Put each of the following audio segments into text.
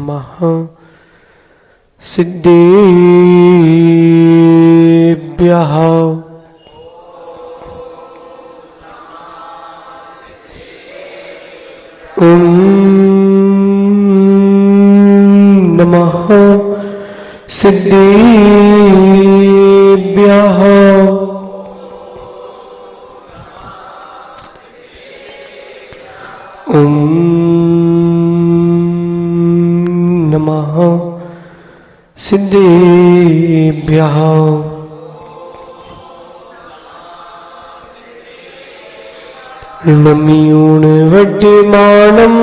नमः सिद्धेभ्यः ॐ नमः सिद्धेभ्यः ॐ नमः सिद्धेभ्यः ऋणमियूणवड्यमानं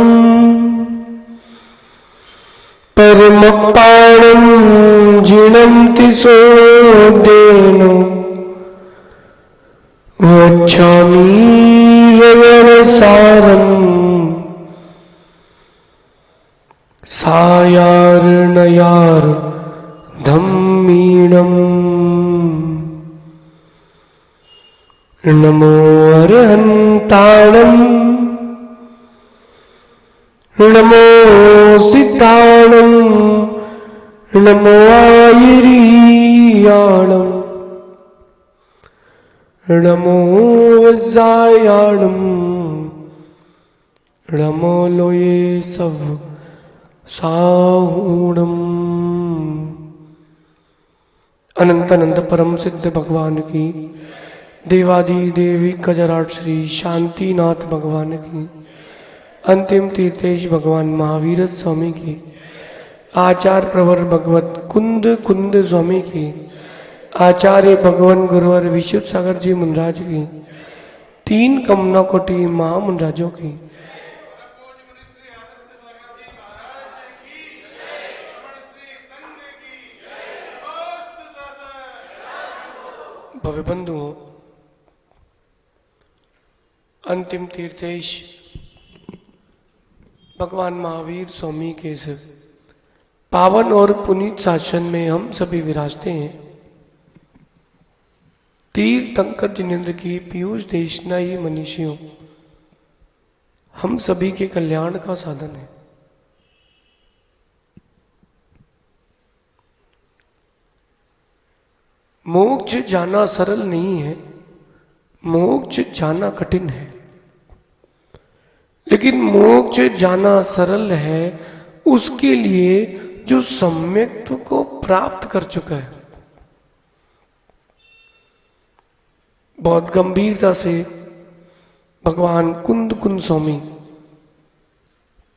परमपाणं जिणन्ति सोदेन वक्षामि रयनसारम् सायार्णयार धम्मीणम् नमो अरहन्ताणम् नमो सिद्धाणम् नमो आयरीयाणम् नमो वज्रायाणम् नमो लोये सव साहूणम्। अनंत अनंत परम सिद्ध भगवान की, देवादि देवी कजराट श्री शांतिनाथ भगवान की, अंतिम तीर्थेश भगवान महावीर स्वामी की, आचार्य प्रवर भगवत कुंद कुंद स्वामी की, आचार्य भगवान गुरुवर विशुद्ध सागर जी मुनराज की, तीन कमना कोटि महामुनराजों की, भव्य बंधुओं, अंतिम तीर्थेश भगवान महावीर स्वामी के इस पावन और पुनीत शासन में हम सभी विराजते हैं। तीर्थंकर जिनेन्द्र की पीयूष देशना ही मनीषियों हम सभी के कल्याण का साधन है। मोक्ष जाना सरल नहीं है, मोक्ष जाना कठिन है, लेकिन मोक्ष जाना सरल है उसके लिए जो सम्यक्त्व को प्राप्त कर चुका है। बहुत गंभीरता से भगवान कुंद कुंद स्वामी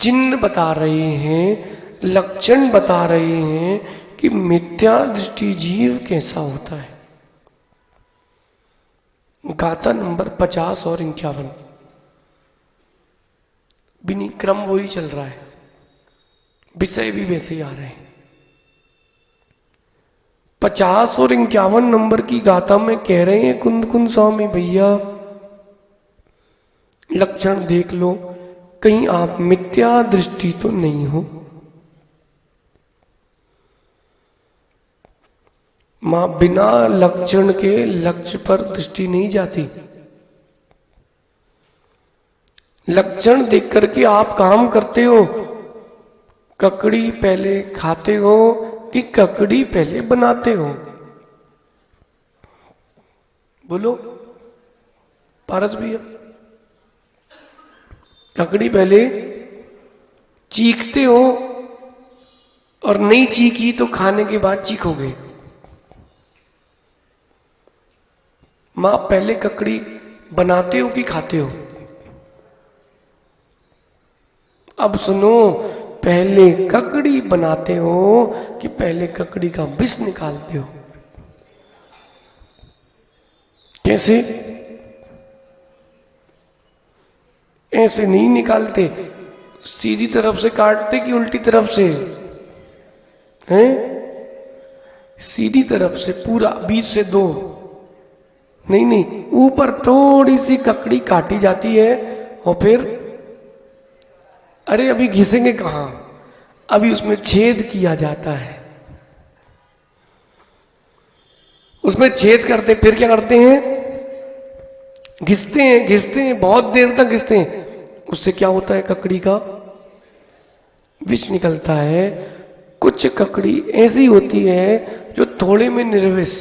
चिन्ह बता रहे हैं, लक्षण बता रहे हैं कि मिथ्या दृष्टि जीव कैसा होता है। गाथा नंबर 50 और 51 बिनी क्रम वही चल रहा है, विषय भी वैसे ही आ रहे हैं। 50 और 51 नंबर की गाथा में कह रहे हैं कुंद कुंद स्वामी भैया लक्षण देख लो, कहीं आप मिथ्या दृष्टि तो नहीं हो। मां बिना लक्षण के लक्ष्य पर दृष्टि नहीं जाती। लक्षण देख करके आप काम करते हो, ककड़ी पहले खाते हो कि ककड़ी पहले बनाते हो? बोलो पारस भैया, ककड़ी पहले चीखते हो और नहीं चीखी तो खाने के बाद चीखोगे। मां पहले ककड़ी बनाते हो कि खाते हो? अब सुनो, पहले ककड़ी बनाते हो कि पहले ककड़ी का विष निकालते हो? कैसे? ऐसे नहीं निकालते, सीधी तरफ से काटते कि उल्टी तरफ से? हैं? सीधी तरफ से पूरा, बीच से दो नहीं नहीं, ऊपर थोड़ी सी ककड़ी काटी जाती है और फिर अरे अभी घिसेंगे कहां, अभी उसमें छेद किया जाता है। उसमें छेद करते फिर क्या करते हैं? घिसते हैं, घिसते हैं, बहुत देर तक घिसते हैं। उससे क्या होता है? ककड़ी का विष निकलता है। कुछ ककड़ी ऐसी होती है जो थोड़े में निर्विष,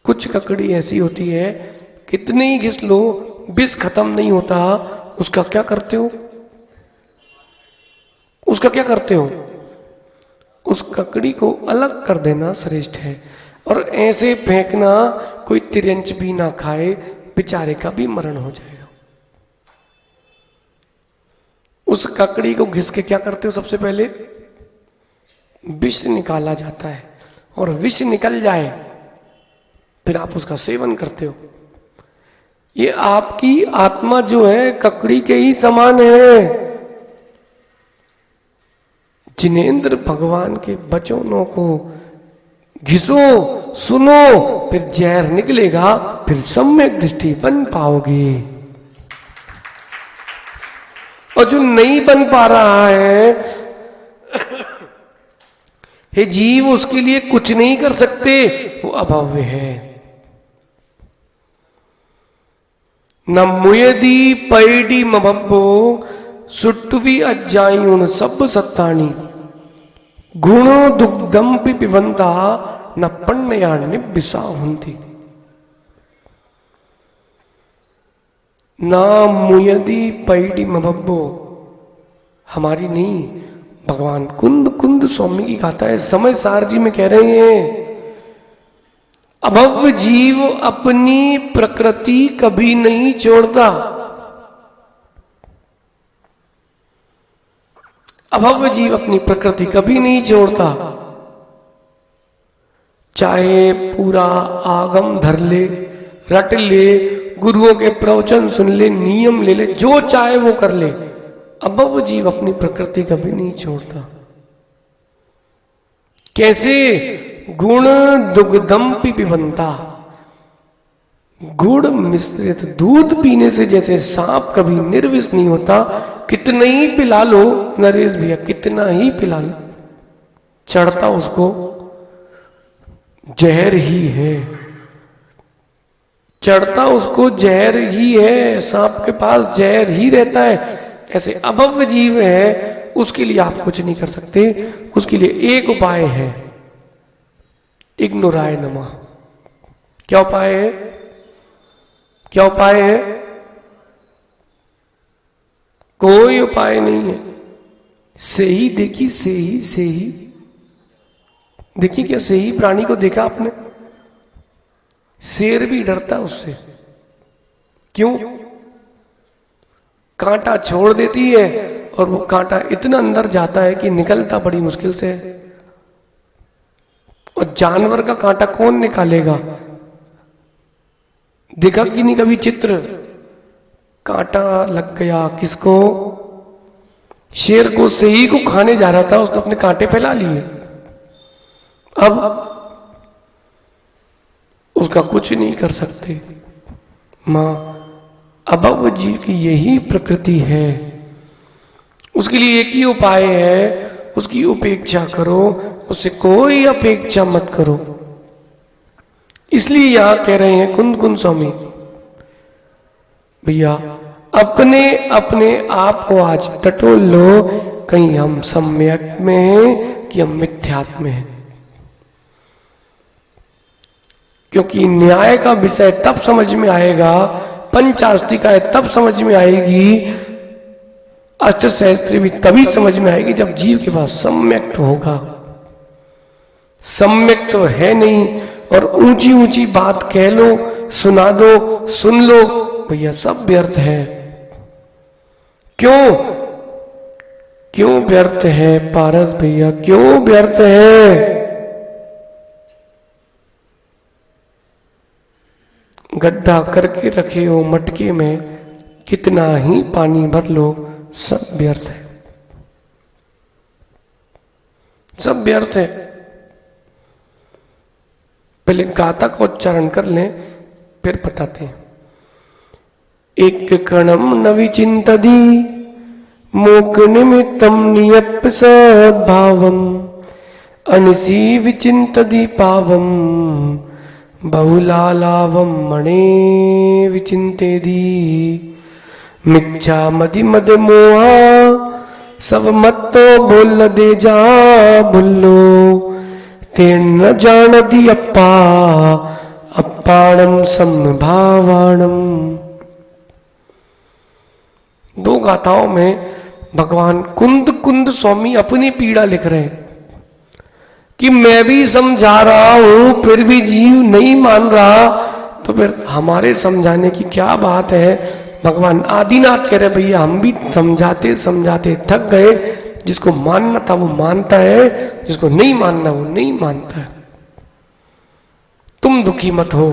कुछ ककड़ी ऐसी होती है कितने ही घिस लो विष खत्म नहीं होता। उसका क्या करते हो? उसका क्या करते हो? उस ककड़ी को अलग कर देना श्रेष्ठ है। और ऐसे फेंकना कोई तिरंच भी ना खाए, बेचारे का भी मरण हो जाएगा। उस ककड़ी को घिस के क्या करते हो? सबसे पहले विष निकाला जाता है, और विष निकल जाए फिर आप उसका सेवन करते हो। ये आपकी आत्मा जो है ककड़ी के ही समान है। जिनेंद्र भगवान के वचनों को घिसो, सुनो, फिर जहर निकलेगा, फिर सम्यक दृष्टि बन पाओगे। और जो नहीं बन पा रहा है हे जीव, उसके लिए कुछ नहीं कर सकते, वो अभव्य है। न मुयदी पैडी मबब्बो सुट्टवी अज्जायुन सब सत्तानी गुणो दुग्धम पिबंता न पण्यया निबिसा हुंती। ना मुयदी पैडी मबब्बो, हमारी नहीं, भगवान कुंद कुंद स्वामी की गाथा है। समय सार जी में कह रहे हैं अभव्य जीव अपनी प्रकृति कभी नहीं छोड़ता। अभव्य जीव अपनी प्रकृति कभी नहीं छोड़ता। चाहे पूरा आगम धर ले, रट ले, गुरुओं के प्रवचन सुन ले, नियम ले ले, जो चाहे वो कर ले, अभव्य जीव अपनी प्रकृति कभी नहीं छोड़ता। कैसे? गुण दुग्धम पिबंता, गुड़ मिश्रित दूध पीने से जैसे सांप कभी निर्विष नहीं होता, कितना ही पिला लो नरेश भैया, कितना ही पिला लो, चढ़ता उसको जहर ही है, चढ़ता उसको जहर ही है, सांप के पास जहर ही रहता है। ऐसे अभव्य जीव है, उसके लिए आप कुछ नहीं कर सकते। उसके लिए एक उपाय है, इग्नोराय नमः। क्या उपाय है? क्या उपाय है? कोई उपाय नहीं है। से ही देखी, से ही देखिए, क्या से ही प्राणी को देखा आपने? शेर भी डरता उससे। क्यों? कांटा छोड़ देती है और वो कांटा इतना अंदर जाता है कि निकलता बड़ी मुश्किल से। और जानवर का कांटा कौन निकालेगा? देखा कि नहीं कभी चित्र? कांटा लग गया किसको? शेर को, से ही को खाने जा रहा था, उसने अपने कांटे फैला लिए। अब उसका कुछ नहीं कर सकते। मां अभव्य जीव की यही प्रकृति है। उसके लिए एक ही उपाय है, उसकी उपेक्षा करो, उससे कोई अपेक्षा मत करो। इसलिए यहां कह रहे हैं कुंद कुंद स्वामी भैया, अपने अपने आप को आज टटोल लो, कहीं हम सम्यक में हैं कि हम मिथ्यात्व में हैं। क्योंकि न्याय का विषय तब समझ में आएगा, पंचास्तिका तब समझ में आएगी, अष्टसहस्त्री भी तभी समझ में आएगी जब जीव के पास सम्यक होगा। सम्यक तो है नहीं, और ऊंची ऊंची बात कह लो, सुना दो, सुन लो, भैया सब व्यर्थ है। क्यों? क्यों व्यर्थ है पारस भैया, क्यों व्यर्थ है? गड्ढा करके रखे हो मटके में, कितना ही पानी भर लो, सब व्यर्थ है, सब व्यर्थ है। पहले गाथा का उच्चारण कर लें, फिर बताते हैं। एक कणम न विचिंतदी मोक्ष निमित्तम नियत सद्भावम अनिसी विचिंतदी पावम बहुलालावम मणे विचिंतेदी मिच्छा मदि मद मोहा सब मत तो बोल दे जा बुल्लो, ते न जान दी अप्पा अप्पाणम समभावाणम। दो गाथाओं में भगवान कुंद कुंद स्वामी अपनी पीड़ा लिख रहे हैं कि मैं भी समझा रहा हूं फिर भी जीव नहीं मान रहा, तो फिर हमारे समझाने की क्या बात है। भगवान आदिनाथ कह रहे भैया हम भी समझाते समझाते थक गए, जिसको मानना था वो मानता है, जिसको नहीं मानना वो नहीं मानता है। तुम दुखी मत हो।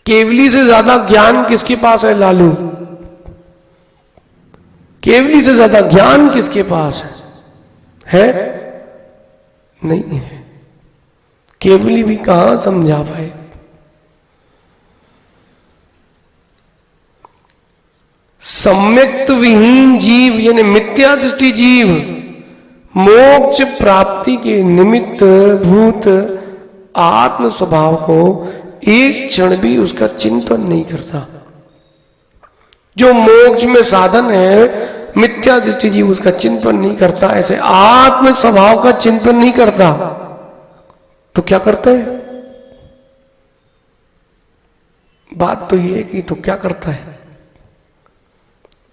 केवली से ज्यादा ज्ञान किसके पास है लालू? केवली से ज्यादा ज्ञान किसके पास है? नहीं है। केवली भी कहां समझा पाए। सम्यक्त विहीन जीव यानी मिथ्या दृष्टि जीव मोक्ष प्राप्ति के निमित्त भूत आत्म स्वभाव को एक क्षण भी उसका चिंतन नहीं करता। जो मोक्ष में साधन है मिथ्या दृष्टि जीव उसका चिंतन नहीं करता, ऐसे आत्म स्वभाव का चिंतन नहीं करता, तो क्या करता है? बात तो ये कि तो क्या करता है?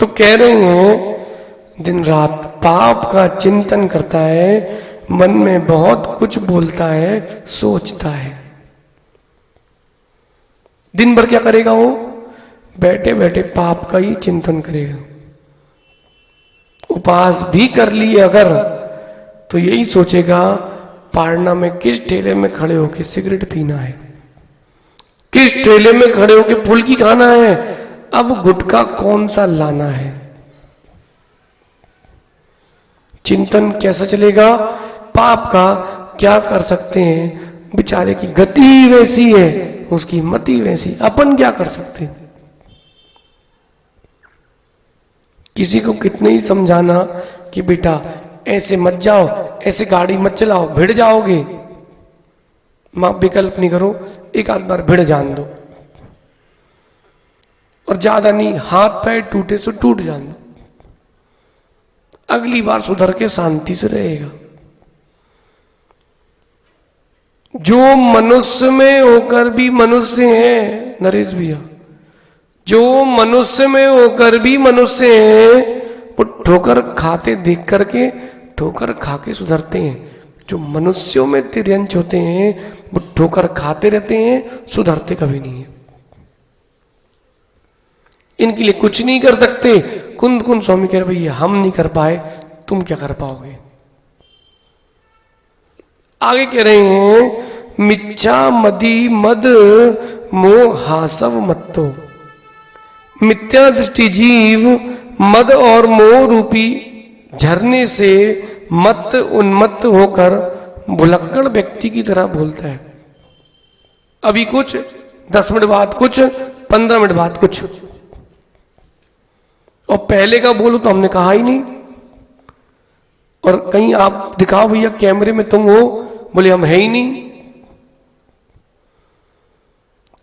तो कह रहे हैं दिन रात पाप का चिंतन करता है, मन में बहुत कुछ बोलता है, सोचता है। दिन भर क्या करेगा वो? बैठे बैठे पाप का ही चिंतन करेगा। उपवास भी कर लिए अगर तो यही सोचेगा पारना में किस ठेले में खड़े होके सिगरेट पीना है, किस ठेले में खड़े होके फुल्की खाना है, अब गुटखा कौन सा लाना है। चिंतन कैसा चलेगा? पाप का क्या कर सकते हैं, बेचारे की गति वैसी है, उसकी मति वैसी, अपन क्या कर सकते हैं। किसी को कितने ही समझाना कि बेटा ऐसे मत जाओ, ऐसे गाड़ी मत चलाओ, भिड़ जाओगे। मां विकल्प नहीं करो, एक आध बार भिड़ जान दो, और ज्यादा नहीं, हाथ पैर टूटे सो टूट जान दो, अगली बार सुधर के शांति से रहेगा। जो मनुष्य में होकर भी मनुष्य है नरेश भैया, जो मनुष्य में होकर भी मनुष्य हैं वो ठोकर खाते देख करके ठोकर खा के सुधरते हैं। जो मनुष्यों में तिर्यंच होते हैं वो ठोकर खाते रहते हैं, सुधरते कभी नहीं है। इनके लिए कुछ नहीं कर सकते। कुंद कुंद स्वामी कह रहे भैया हम नहीं कर पाए, तुम क्या कर पाओगे। आगे कह रहे हैं मिच्छा मदी मद मोह हासव मत्तो। मिथ्या दृष्टि जीव मद और मोह रूपी झरने से मत उन्मत्त होकर भुलक्कड़ व्यक्ति की तरह बोलता है। अभी कुछ 10 मिनट बाद कुछ, 15 मिनट बाद कुछ, और पहले का बोलो तो हमने कहा ही नहीं। और कहीं आप दिखाओ भैया कैमरे में तुम हो, बोले हम है ही नहीं।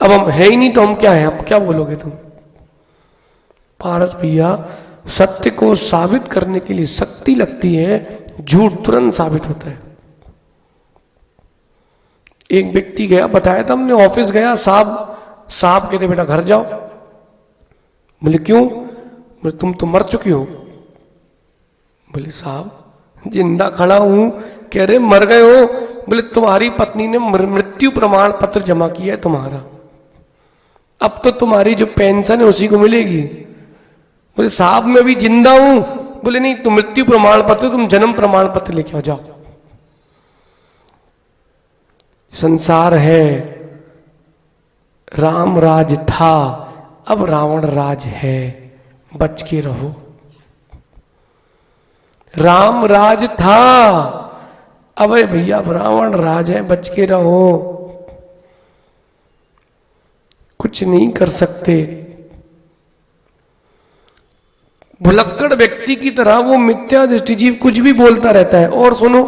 अब हम है ही नहीं तो हम क्या है, अब क्या बोलोगे तुम। पारस भैया सत्य को साबित करने के लिए शक्ति लगती है, झूठ तुरंत साबित होता है। एक व्यक्ति गया, बताया था हमने, ऑफिस गया, साहब कहते बेटा घर जाओ। बोले क्यों? बोले तुम तो मर चुकी हो। बोले साहब जिंदा खड़ा हूं। कह रहे मर गए हो। बोले तुम्हारी पत्नी ने मृत्यु प्रमाण पत्र जमा किया है तुम्हारा, अब तो तुम्हारी जो पेंशन है उसी को मिलेगी। बोले साहब मैं भी जिंदा हूं। बोले नहीं, तुम मृत्यु प्रमाण पत्र, तुम जन्म प्रमाण पत्र लेके आ जाओ। संसार है, राम राज था, अब रावण राज है, बच के रहो। राम राज था, अबे भैया रावण राज है, बच के रहो। कुछ नहीं कर सकते। भुलक्कड़ व्यक्ति की तरह वो मिथ्या दृष्टि जीव कुछ भी बोलता रहता है। और सुनो,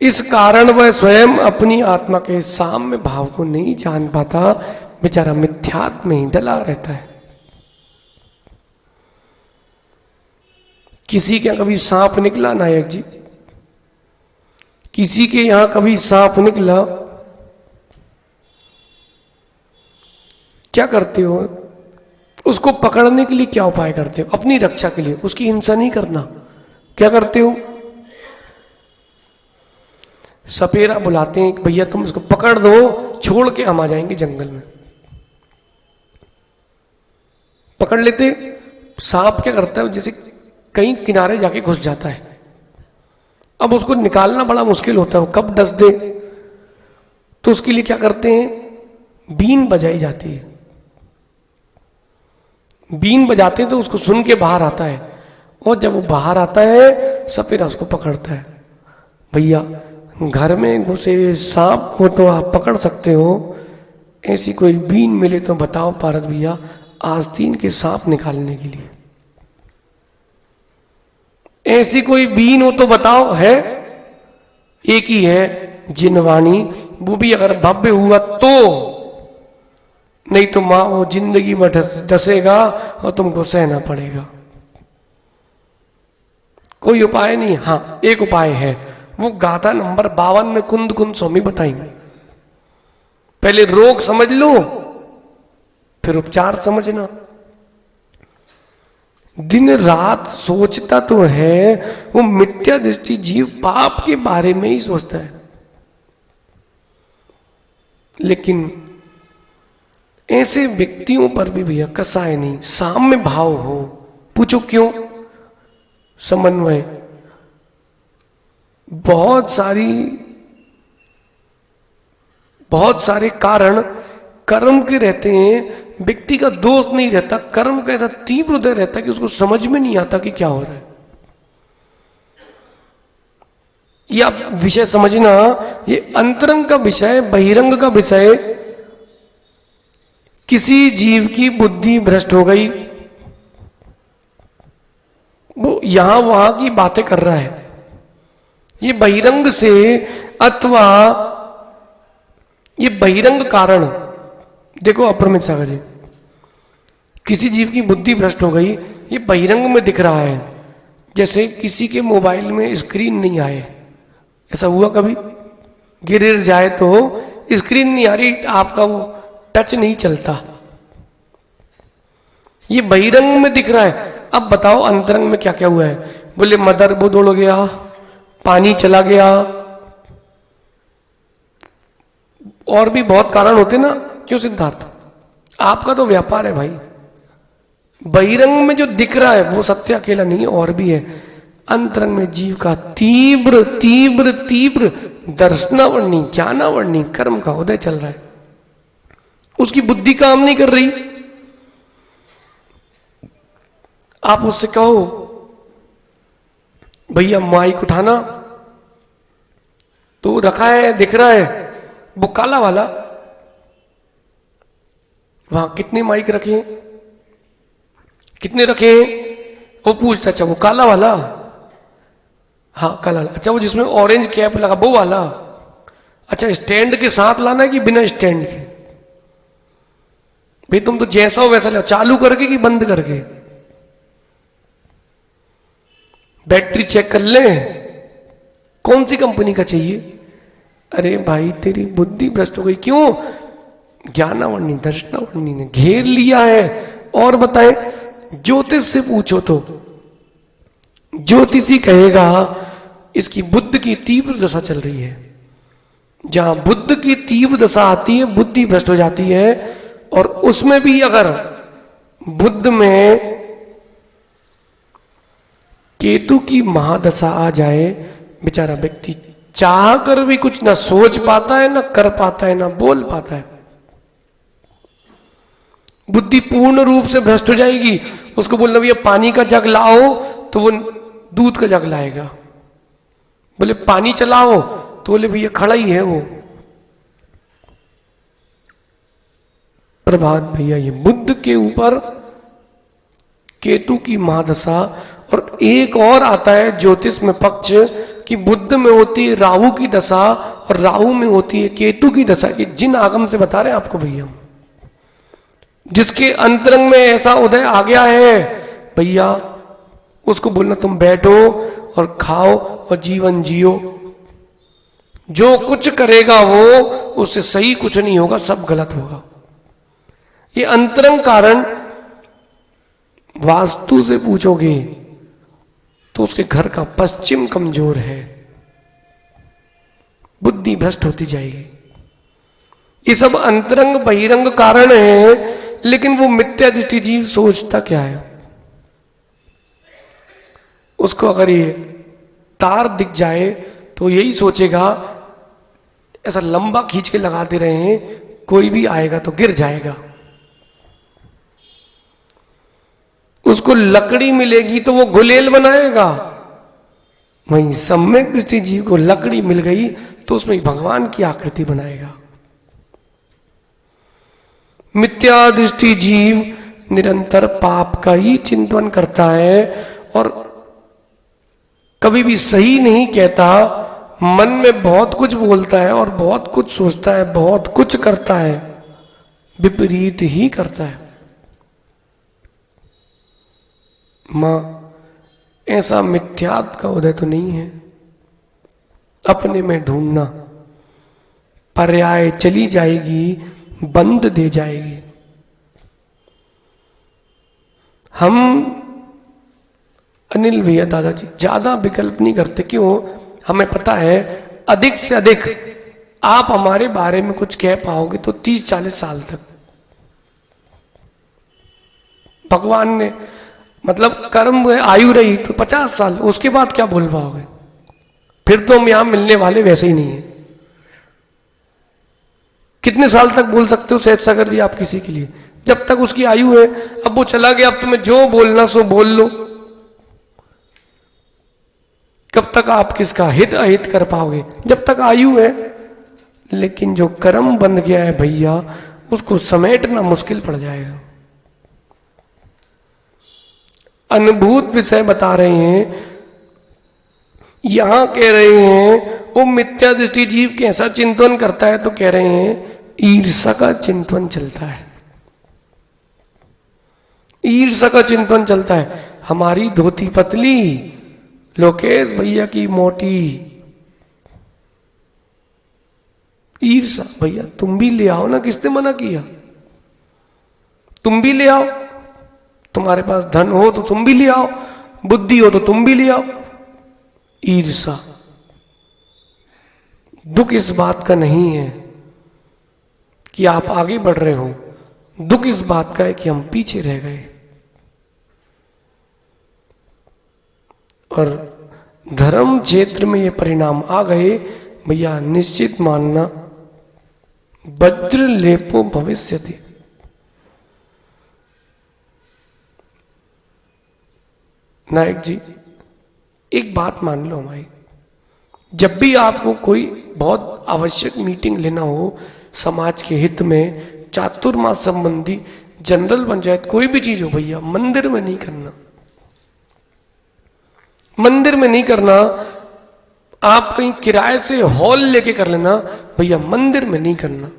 इस कारण वह स्वयं अपनी आत्मा के साम्य भाव को नहीं जान पाता, बेचारा मिथ्यात्व में ही डला रहता है। किसी के यहाँ कभी सांप निकला नायक जी? किसी के यहां कभी सांप निकला? क्या करते हो? उसको पकड़ने के लिए क्या उपाय करते हो? अपनी रक्षा के लिए, उसकी हिंसा नहीं करना। क्या करते हो? सपेरा बुलाते हैं, भैया तुम उसको पकड़ दो, छोड़ के हम आ जाएंगे जंगल में। पकड़ लेते। सांप क्या करता है, जैसे कहीं किनारे जाके घुस जाता है, अब उसको निकालना बड़ा मुश्किल होता है, वो कब डस दे। तो उसके लिए क्या करते हैं, बीन बजाई जाती है। बीन बजाते हैं तो उसको सुन के बाहर आता है, और जब वो बाहर आता है सपेरा उसको पकड़ता है। भैया घर में घुसे सांप को तो आप पकड़ सकते हो, ऐसी कोई बीन मिले तो बताओ पारस भैया, आस्तीन के सांप निकालने के लिए ऐसी कोई बीन हो तो बताओ। है एक ही है, जिनवाणी, वो भी अगर भव्य हुआ तो, नहीं तो मां वो जिंदगी में डसेगा और तुमको सहना पड़ेगा। कोई उपाय नहीं। हाँ एक उपाय है, वो गाथा नंबर 52 में कुंद कुंद स्वामी बताएंगे। पहले रोग समझ लो, फिर उपचार समझना। दिन रात सोचता तो है, वो मिथ्या दृष्टि जीव पाप के बारे में ही सोचता है, लेकिन ऐसे व्यक्तियों पर भी भैया कसाय नहीं, साम्य भाव हो। पूछो क्यों? समन्वय। बहुत सारे कारण कर्म के रहते हैं, व्यक्ति का दोष नहीं रहता, कर्म का ऐसा तीव्र उदय रहता है कि उसको समझ में नहीं आता कि क्या हो रहा है। यह विषय समझना, ये अंतरंग का विषय, बहिरंग का विषय। किसी जीव की बुद्धि भ्रष्ट हो गई, वो यहां वहां की बातें कर रहा है, ये बहिरंग से, अथवा ये बहिरंग कारण। देखो अपरमित सागर जी, किसी जीव की बुद्धि भ्रष्ट हो गई, ये बहिरंग में दिख रहा है। जैसे किसी के मोबाइल में स्क्रीन नहीं आए, ऐसा हुआ कभी? गिर जाए तो स्क्रीन नहीं आ रही, आपका वो टच नहीं चलता, ये बहिरंग में दिख रहा है। अब बताओ अंतरंग में क्या क्या हुआ है? बोले मदरबोर्ड उड़ गया, पानी चला गया, और भी बहुत कारण होते ना। क्यों सिद्धार्थ? आपका तो व्यापार है भाई। बहिरंग में जो दिख रहा है वो सत्य अकेला नहीं है, और भी है। अंतरंग में जीव का तीव्र तीव्र तीव्र दर्शनावरणी, ज्ञानावरणी कर्म का उदय चल रहा है, उसकी बुद्धि काम नहीं कर रही। आप उससे कहो भैया माइक उठाना, तो रखा है, दिख रहा है, वो काला वाला। वहां कितने माइक रखे हैं, कितने रखे हैं? वो पूछता, अच्छा वो काला वाला? हाँ काला वाला। अच्छा वो जिसमें ऑरेंज कैप लगा वो वाला? अच्छा स्टैंड के साथ लाना है कि बिना स्टैंड के? भाई तुम तो जैसा हो वैसा ले, चालू करके कि बंद करके? बैटरी चेक कर ले, कौन सी कंपनी का चाहिए? अरे भाई तेरी बुद्धि भ्रष्ट हो गई। क्यों? ज्ञानावरणी दर्शनावरणी ने घेर लिया है। और बताए, ज्योतिष से पूछो तो ज्योतिषी कहेगा इसकी बुद्ध की तीव्र दशा चल रही है। जहां बुद्ध की तीव्र दशा आती है, बुद्धि भ्रष्ट हो जाती है। और उसमें भी अगर बुद्ध में केतु की महादशा आ जाए, बेचारा व्यक्ति चाह कर भी कुछ ना सोच पाता है, ना कर पाता है, ना बोल पाता है। बुद्धि पूर्ण रूप से भ्रष्ट हो जाएगी। उसको बोलना भैया पानी का जग लाओ, तो वो दूध का जग लाएगा। बोले पानी चलाओ, तो बोले भैया खड़ा ही है वो। प्रभात भैया, ये बुद्ध के ऊपर केतु की महादशा। और एक और आता है ज्योतिष में पक्ष कि बुद्ध में होती है राहु की दशा और राहु में होती है केतु की दशा। ये जिन आगम से बता रहे हैं आपको भैया, जिसके अंतरंग में ऐसा उदय आ गया है भैया, उसको बोलना तुम बैठो और खाओ और जीवन जियो। जो कुछ करेगा वो, उससे सही कुछ नहीं होगा, सब गलत होगा। ये अंतरंग कारण वास्तु से पूछोगे तो उसके घर का पश्चिम कमजोर है, बुद्धि भ्रष्ट होती जाएगी। ये सब अंतरंग बहिरंग कारण है, लेकिन वो मिथ्या दृष्टि जीव सोचता क्या है? उसको अगर ये तार दिख जाए तो यही सोचेगा ऐसा लंबा खींच के लगा दे रहे हैं, कोई भी आएगा तो गिर जाएगा। उसको लकड़ी मिलेगी तो वो गुलेल बनाएगा। वहीं सम्यक दृष्टि जीव को लकड़ी मिल गई तो उसमें भगवान की आकृति बनाएगा। मिथ्या दृष्टि जीव निरंतर पाप का ही चिंतन करता है और कभी भी सही नहीं कहता, मन में बहुत कुछ बोलता है और बहुत कुछ सोचता है, बहुत कुछ करता है, विपरीत ही करता है। मां, ऐसा मिथ्यात्व का उदय तो नहीं है। अपने में ढूंढना, पर्याय चली जाएगी, बंद दे जाएगी। हम अनिल भैया दादाजी ज्यादा विकल्प नहीं करते। क्यों? हमें पता है अधिक से अधिक आप हमारे बारे में कुछ कह पाओगे तो 30-40 साल तक। भगवान ने मतलब कर्म आयु रही तो 50 साल, उसके बाद क्या बोल पाओगे? फिर तो हम यहां मिलने वाले वैसे ही नहीं है। कितने साल तक बोल सकते हो सहज सागर जी आप किसी के लिए? जब तक उसकी आयु है। अब वो चला गया, अब तुम्हें जो बोलना सो बोल लो। कब तक आप किसका हित अहित कर पाओगे? जब तक आयु है। लेकिन जो कर्म बन गया है भैया, उसको समेटना मुश्किल पड़ जाएगा। अनुभूत विषय बता रहे हैं, यहां कह रहे हैं वो मिथ्या दृष्टि जीव कैसा चिंतन करता है, तो कह रहे हैं ईर्षा का चिंतन चलता है। ईर्षा का चिंतन चलता है। हमारी धोती पतली, लोकेश भैया की मोटी। ईर्षा, भैया तुम भी ले आओ ना, किसने मना किया? तुम भी ले आओ, तुम्हारे पास धन हो तो तुम भी ले आओ, बुद्धि हो तो तुम भी ले आओ। ईर्षा। दुख इस बात का नहीं है कि आप आगे बढ़ रहे हो, दुख इस बात का है कि हम पीछे रह गए। और धर्म क्षेत्र में ये परिणाम आ गए भैया, निश्चित मानना वज्र लेपो भविष्यति। नायक जी एक बात मान लो हमारी, जब भी आपको कोई बहुत आवश्यक मीटिंग लेना हो समाज के हित में, चातुर्मास संबंधी, जनरल पंचायत, कोई भी चीज हो भैया, मंदिर में नहीं करना। मंदिर में नहीं करना। आप कहीं किराए से हॉल लेके कर लेना भैया, मंदिर में नहीं करना।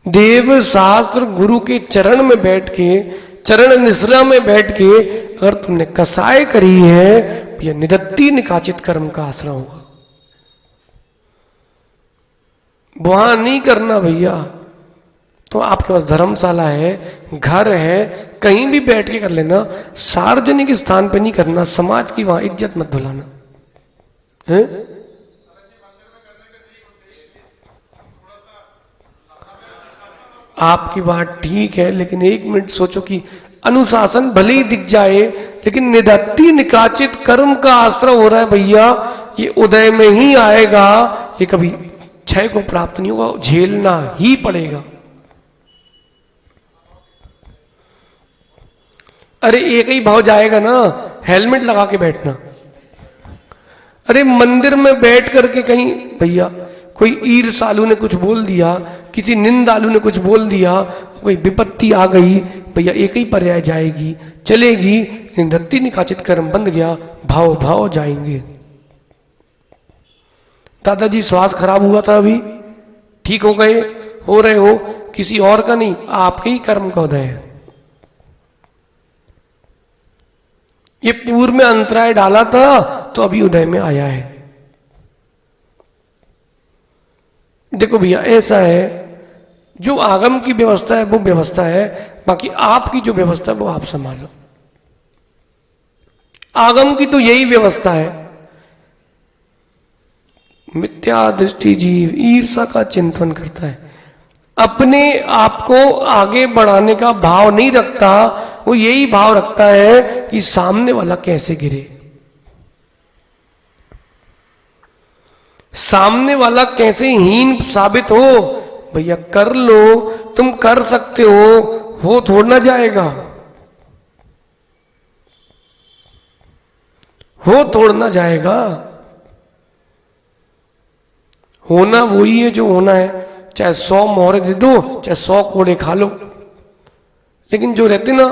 देव शास्त्र गुरु के चरण में बैठ के, चरण निश्रा में बैठ के अगर तुमने कसाय करी है भैया, निदत्ति निकाचित कर्म का आश्रय होगा। वहां नहीं करना भैया। तो आपके पास धर्मशाला है, घर है, कहीं भी बैठ के कर लेना। सार्वजनिक स्थान पे नहीं करना, समाज की वहां इज्जत मत धुलाना है। आपकी बात ठीक है, लेकिन एक मिनट सोचो कि अनुशासन भले ही दिख जाए, लेकिन निदत्ति निकाचित कर्म का आश्रय हो रहा है भैया, ये उदय में ही आएगा, ये कभी क्षय को प्राप्त नहीं होगा, झेलना ही पड़ेगा। अरे एक ही भाव जाएगा ना, हेलमेट लगा के बैठना। अरे मंदिर में बैठ करके कहीं भैया कोई ईर्षालु ने कुछ बोल दिया, किसी निंदालु ने कुछ बोल दिया, कोई विपत्ति आ गई भैया, एक ही पर्याय जाएगी, चलेगी। निदत्ति निकाचित कर्म बंद गया, भाव भाव जाएंगे। दादाजी स्वास्थ्य खराब हुआ था, अभी ठीक हो गए, हो रहे हो, किसी और का नहीं, आपके ही कर्म का उदय है। ये पूर्व में अंतराय डाला था तो अभी उदय में आया है। देखो भैया ऐसा है, जो आगम की व्यवस्था है वो व्यवस्था है, बाकी आपकी जो व्यवस्था है वो आप संभालो। आगम की तो यही व्यवस्था है, मिथ्या दृष्टि जीव ईर्षा का चिंतन करता है, अपने आप को आगे बढ़ाने का भाव नहीं रखता, वो यही भाव रखता है कि सामने वाला कैसे गिरे, सामने वाला कैसे हीन साबित हो। भैया कर लो, तुम कर सकते हो थोड़ा ना जाएगा, हो थोड़ा ना जाएगा। होना वही है जो होना है, चाहे 100 मोहरे दे दो, चाहे 100 कोड़े खा लो। लेकिन जो रहते ना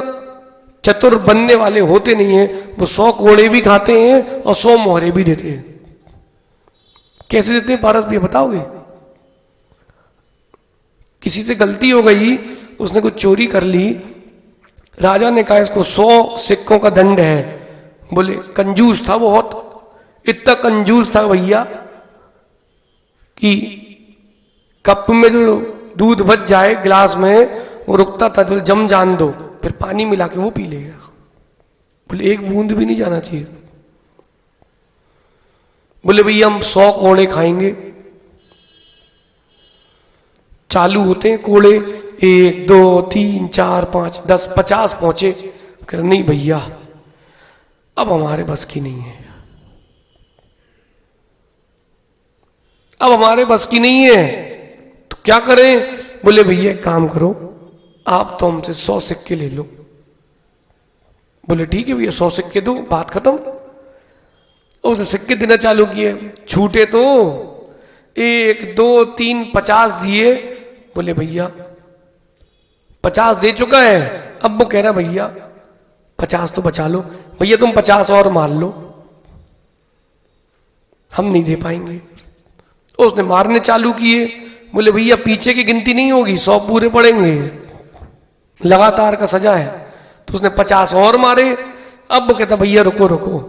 चतुर बनने वाले होते नहीं है, वो 100 कोड़े भी खाते हैं और 100 मोहरे भी देते हैं। कैसे देते हैं पारस भैया बताओगे? किसी से गलती हो गई, उसने कुछ चोरी कर ली, राजा ने कहा इसको 100 सिक्कों का दंड है। बोले कंजूस था बहुत, इतना कंजूस था भैया कि कप में जो दूध बच जाए गिलास में, वो रुकता था तो जम जान दो, फिर पानी मिला के वो पी लेगा। बोले एक बूंद भी नहीं जाना चाहिए। बोले भैया हम 100 कोड़े खाएंगे। चालू होते हैं कोड़े, 1 2 3 4 5 10 50 पहुंचे। कर नहीं भैया अब हमारे बस की नहीं है, अब हमारे बस की नहीं है, तो क्या करें? बोले भैया एक काम करो, आप तो हमसे 100 सिक्के ले लो। बोले ठीक है भैया 100 सिक्के दो, बात खत्म। उसे सिक्के देना चालू किए, छूटे तो 1 2 3 50 दिए। बोले भैया 50 दे चुका है। अब वो कह रहा भैया 50 तो बचा लो। भैया तुम 50 और मार लो, हम नहीं दे पाएंगे। उसने मारने चालू किए। बोले भैया पीछे की गिनती नहीं होगी, 100 पूरे पड़ेंगे, लगातार का सजा है। तो उसने 50 और मारे। अब वो कहता भैया रुको रुको,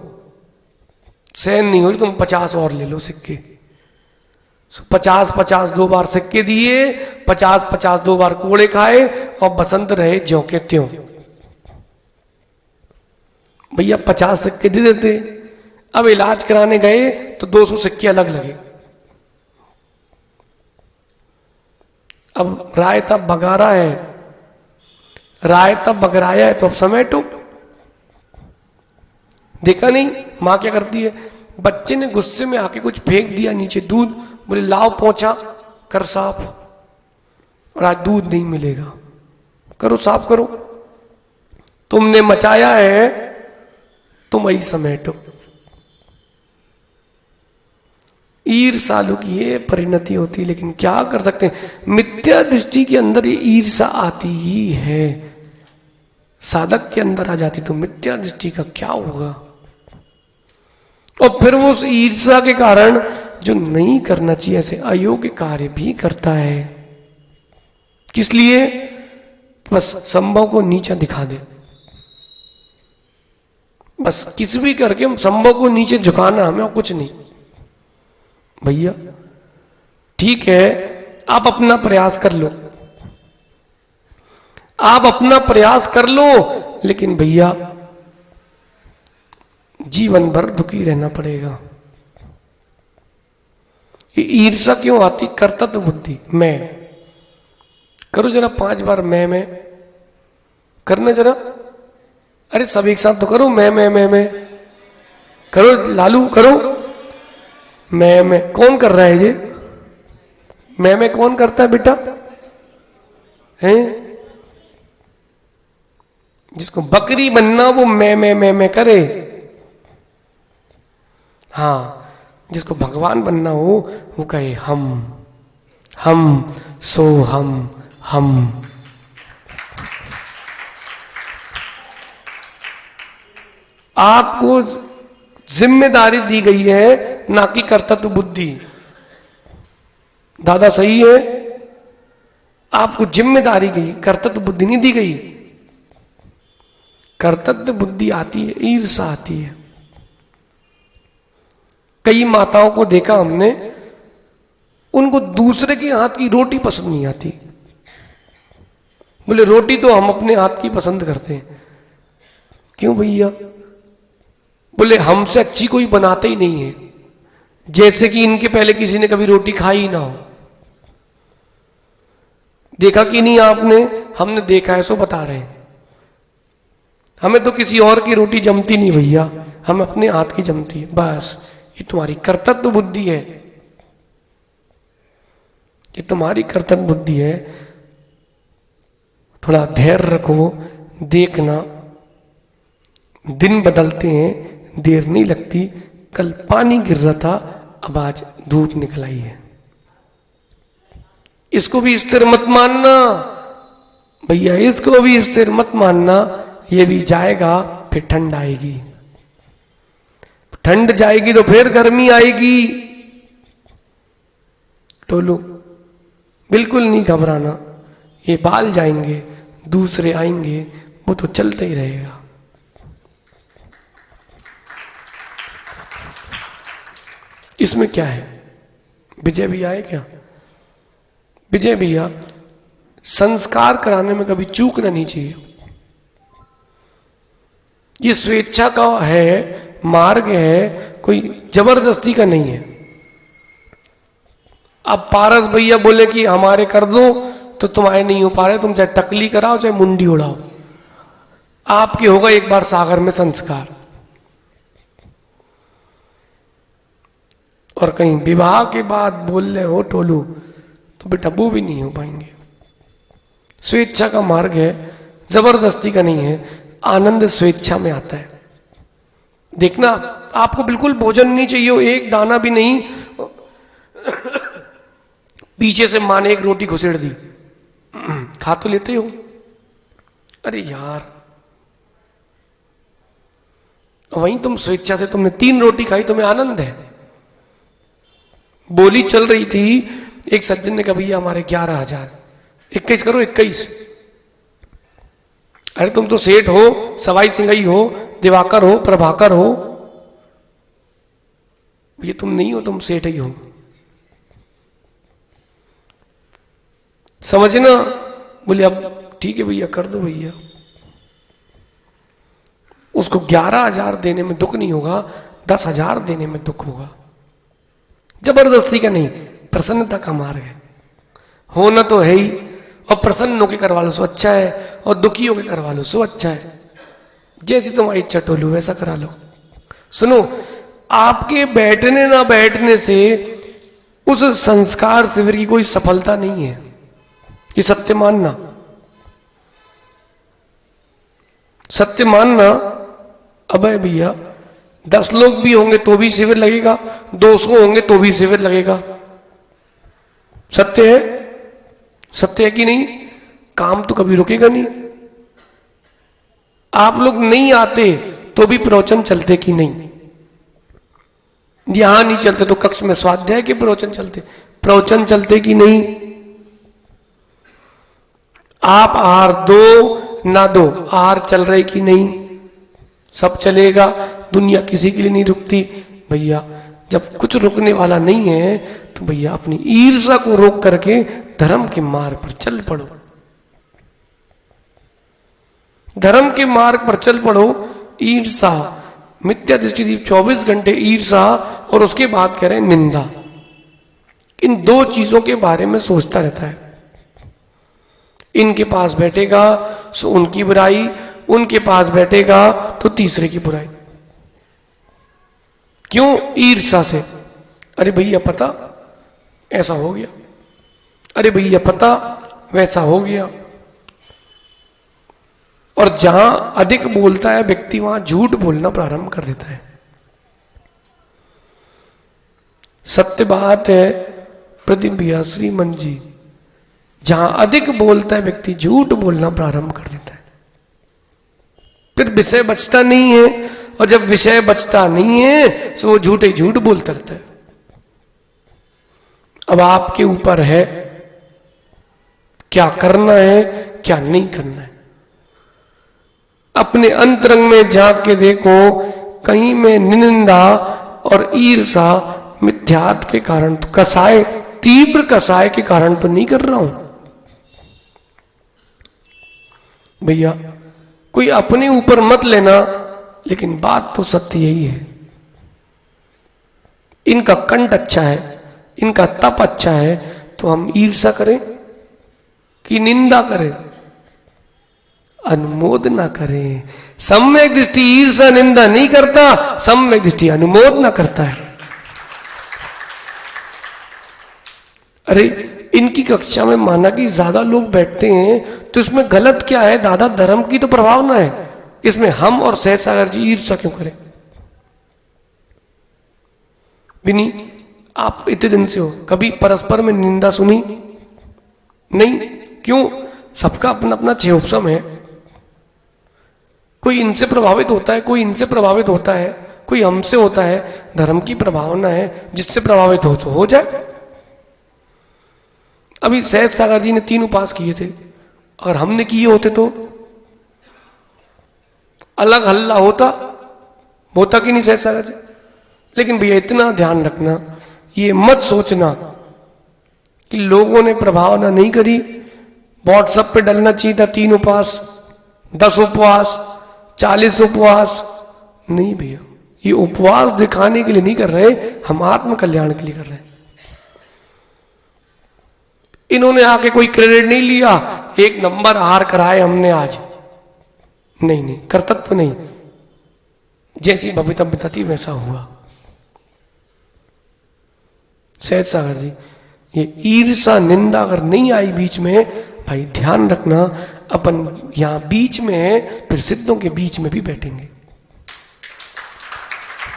सहन नहीं हो रही, तुम 50 और ले लो सिक्के। 50 50 2 बार सिक्के दिए, 50 50 2 बार कोड़े खाए और बसंत रहे ज्यों के त्यों। भैया 50 सिक्के दे देते। अब इलाज कराने गए तो 200 सिक्के अलग लगे। अब राय तब बगारा है, राय तब बगराया है, तो अब समेटो। देखा नहीं मां क्या करती है? बच्चे ने गुस्से में आके कुछ फेंक दिया नीचे दूध, बोले लाओ पोंछा कर साफ, और आज दूध नहीं मिलेगा, करो साफ करो। तुमने मचाया है, तुम वही समेटो। ईर्षालु की ये परिणति होती है, लेकिन क्या कर सकते हैं, मिथ्या दृष्टि के अंदर ये ईर्षा आती ही है। साधक के अंदर आ जाती तो मिथ्या दृष्टि का क्या होगा? और फिर वो उस ईर्षा के कारण जो नहीं करना चाहिए ऐसे अयोग्य कार्य भी करता है। किस लिए? बस संभव को नीचा दिखा दे, बस किस भी करके हम संभव को नीचे झुकाना, हमें और कुछ नहीं। भैया ठीक है, आप अपना प्रयास कर लो, आप अपना प्रयास कर लो, लेकिन भैया जीवन भर दुखी रहना पड़ेगा। ये ईर्षा क्यों आती? कर्तव्य बुद्धि। मैं करो जरा 5 बार मैं करना जरा। अरे सब एक साथ तो करो, मैं करो, लालू करो। मैं कौन कर रहा है ये? मैं कौन करता है बेटा? हैं? जिसको बकरी बनना वो मैं करे। हाँ, जिसको भगवान बनना हो वो कहे हम सो हम। आपको जिम्मेदारी दी गई है, ना कि कर्तव्य बुद्धि। दादा सही है, आपको जिम्मेदारी गई, कर्तव्य बुद्धि नहीं दी गई। कर्तव्य बुद्धि आती है, ईर्षा आती है। कई माताओं को देखा हमने, उनको दूसरे के हाथ की रोटी पसंद नहीं आती। बोले रोटी तो हम अपने हाथ की पसंद करते हैं। क्यों भैया? बोले हमसे अच्छी कोई बनाते ही नहीं है, जैसे कि इनके पहले किसी ने कभी रोटी खाई ही ना हो। देखा कि नहीं आपने? हमने देखा है, सो बता रहे हैं। हमें तो किसी और की रोटी जमती नहीं भैया, हम अपने हाथ की जमती है। बस ये तुम्हारी कर्तव्य बुद्धि है, ये तुम्हारी कर्तव्य बुद्धि है। थोड़ा धैर्य रखो, देखना दिन बदलते हैं, देर नहीं लगती। कल पानी गिर रहा था, अब आज धूप निकल आई है। इसको भी स्थिर मत मानना भैया, इसको भी स्थिर मत मानना। ये भी जाएगा, फिर ठंड आएगी, ठंड जाएगी तो फिर गर्मी आएगी। तो लो, बिल्कुल नहीं घबराना। ये बाल जाएंगे, दूसरे आएंगे, वो तो चलते ही रहेगा। इसमें क्या है? विजय भैया है क्या? विजय भैया, संस्कार कराने में कभी चूकना नहीं चाहिए। ये स्वेच्छा का है, मार्ग है, कोई जबरदस्ती का नहीं है। अब पारस भैया बोले कि हमारे कर दो, तो तुम्हारे नहीं हो पा रहे, तुम चाहे टकली कराओ चाहे मुंडी उड़ाओ, आपके होगा एक बार सागर में संस्कार। और कहीं विवाह के बाद बोल रहे हो टोलू, तो बेटा वो भी नहीं हो पाएंगे। स्वेच्छा का मार्ग है, जबरदस्ती का नहीं है। आनंद स्वेच्छा में आता है। देखना, आपको बिल्कुल भोजन नहीं चाहिए, एक दाना भी नहीं। पीछे से माँ ने एक रोटी घुसेड़ दी, खा तो लेते हो। अरे यार, वहीं तुम स्वेच्छा से तुमने 3 रोटी खाई, तुम्हें आनंद है। बोली चल रही थी, एक सज्जन ने कहा भैया हमारे 11,000, 21 करो 21। अरे तुम तो सेठ हो, सवाई सिंगाई हो, दिवाकर हो, प्रभाकर हो, ये तुम नहीं हो, तुम सेठ ही हो। समझना। बोले अब ठीक है भैया, कर दो भैया। उसको 11,000 देने में दुख नहीं होगा, 10,000 देने में दुख होगा। जबरदस्ती का नहीं, प्रसन्नता का मार्ग है। होना तो है ही, और प्रसन्न होकर करवा लो सो अच्छा है, और दुखी होकर करवा लो सो अच्छा है। जैसी तुम्हारी इच्छा टोलू वैसा करा लो। सुनो, आपके बैठने ना बैठने से उस संस्कार शिविर की कोई सफलता नहीं है, ये सत्य मानना। सत्य मानना। अबे भैया, 10 लोग भी होंगे तो भी शिविर लगेगा, 200 होंगे तो भी शिविर लगेगा। सत्य है, सत्य है कि नहीं? काम तो कभी रुकेगा नहीं। आप लोग नहीं आते तो भी प्रवचन चलते कि नहीं? यहां नहीं चलते तो कक्ष में स्वाध्याय के प्रवचन चलते, प्रवचन चलते कि नहीं? आप आहार दो ना दो, आहार चल रहे कि नहीं? सब चलेगा। दुनिया किसी के लिए नहीं रुकती भैया। जब कुछ रुकने वाला नहीं है तो भैया अपनी ईर्ष्या को रोक करके धर्म के मार्ग पर चल पड़ो। धर्म के मार्ग पर चल पड़ो। ईर्ष्या, मिथ्या दृष्टि, 24 घंटे ईर्ष्या, और उसके बाद कह रहे हैं निंदा। इन 2 चीजों के बारे में सोचता रहता है। इनके पास बैठेगा सो उनकी बुराई, उनके पास बैठेगा तो तीसरे की बुराई। क्यों? ईर्ष्या से। अरे भैया पता ऐसा हो गया, अरे भैया पता वैसा हो गया। और जहां अधिक बोलता है व्यक्ति, वहां झूठ बोलना प्रारंभ कर देता है। सत्य बात है प्रदीप भैया, श्रीमन जी, जहां अधिक बोलता है व्यक्ति, झूठ बोलना प्रारंभ कर देता है। फिर विषय बचता नहीं है, और जब विषय बचता नहीं है तो वो झूठ ही झूठ बोलता रहता है। अब आपके ऊपर है क्या करना है, क्या नहीं करना है। अपने अंतरंग में झांक के देखो, कहीं मैं निंदा और ईर्षा मिथ्यात्व के कारण, तो कसाय, तीव्र कसाय के कारण तो नहीं कर रहा हूं भैया। कोई अपने ऊपर मत लेना, लेकिन बात तो सत्य यही है। इनका कंठ अच्छा है, इनका तप अच्छा है, तो हम ईर्षा करें कि निंदा करें? अनुमोदना करें। सम्यक दृष्टि ईर्षा निंदा नहीं करता, सम्यक दृष्टि अनुमोदना करता है। अरे इनकी कक्षा में माना कि ज्यादा लोग बैठते हैं, तो इसमें गलत क्या है दादा? धर्म की तो प्रभावना है, इसमें हम और सहज सागर जी ईर्षा क्यों करें? विनी, आप इतने दिन से हो, कभी परस्पर में निंदा सुनी? नहीं। क्यों? सबका अपना अपना छेपसम है। कोई इनसे प्रभावित होता है, कोई इनसे प्रभावित होता है, कोई हमसे होता है। धर्म की प्रभावना है, जिससे प्रभावित हो तो हो जाए। अभी सहज सागर जी ने 3 उपास किए थे, अगर हमने किए होते तो अलग हल्ला होता कि नहीं सहज सागर जी? लेकिन भैया इतना ध्यान रखना, ये मत सोचना कि लोगों ने प्रभावना नहीं करी, व्हाट्सएप पे डलना चाहिए था 3 उपवास, 10 उपवास, 40 उपवास। नहीं भैया, ये उपवास दिखाने के लिए नहीं कर रहे, हम आत्म कल्याण के लिए कर रहे हैं। इन्होंने आके कोई क्रेडिट नहीं लिया, 1 नंबर हार कराए हमने आज। नहीं, कर्तव्य नहीं, जैसी भवितव्यता थी वैसा हुआ। सहज सागर जी, ये ईर्षा निंदा अगर नहीं आई बीच में, भाई ध्यान रखना, अपन यहां बीच में है, फिर सिद्धों के बीच में भी बैठेंगे।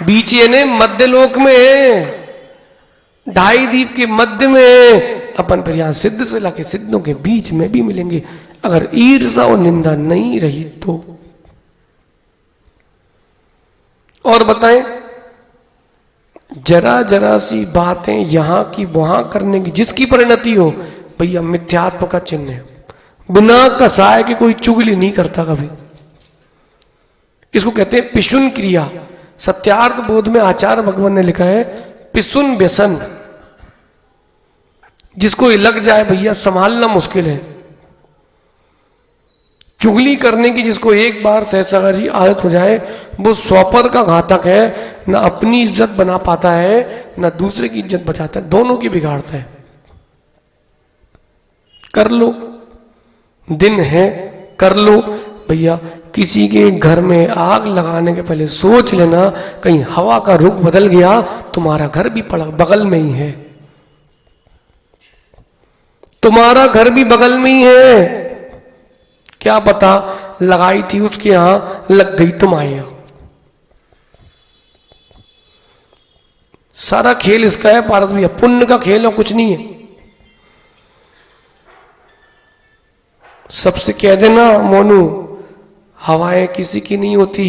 बीच यानी मध्य लोक में है, 2.5 दीप के मध्य में है अपन, फिर यहां सिद्ध से लाके सिद्धों के बीच में भी मिलेंगे। अगर ईर्षा और निंदा नहीं रही तो। और बताएं, जरा जरा सी बातें यहां की वहां करने की जिसकी परिणति हो, भैया मिथ्यात्व का चिन्ह है। बिना कसाय के कोई चुगली नहीं करता कभी। इसको कहते हैं पिशुन क्रिया। सत्यार्थ बोध में आचार्य भगवान ने लिखा है पिशुन व्यसन। जिसको लग जाए भैया संभालना मुश्किल है। चुगली करने की जिसको एक बार सहसागर जी आदत हो जाए, वो स्वपर का घातक है। ना अपनी इज्जत बना पाता है, ना दूसरे की इज्जत बचाता है, दोनों की बिगाड़ता है। कर लो, दिन है, कर लो भैया। किसी के घर में आग लगाने के पहले सोच लेना, कहीं हवा का रुख बदल गया, तुम्हारा घर भी बगल में ही है, तुम्हारा घर भी बगल में ही है। क्या पता लगाई थी उसके यहां, लग गई तुम्हारे यहां। सारा खेल इसका है पारस भैया, पुण्य का खेल और कुछ नहीं है। सबसे कह देना मोनू, हवाएं किसी की नहीं होती,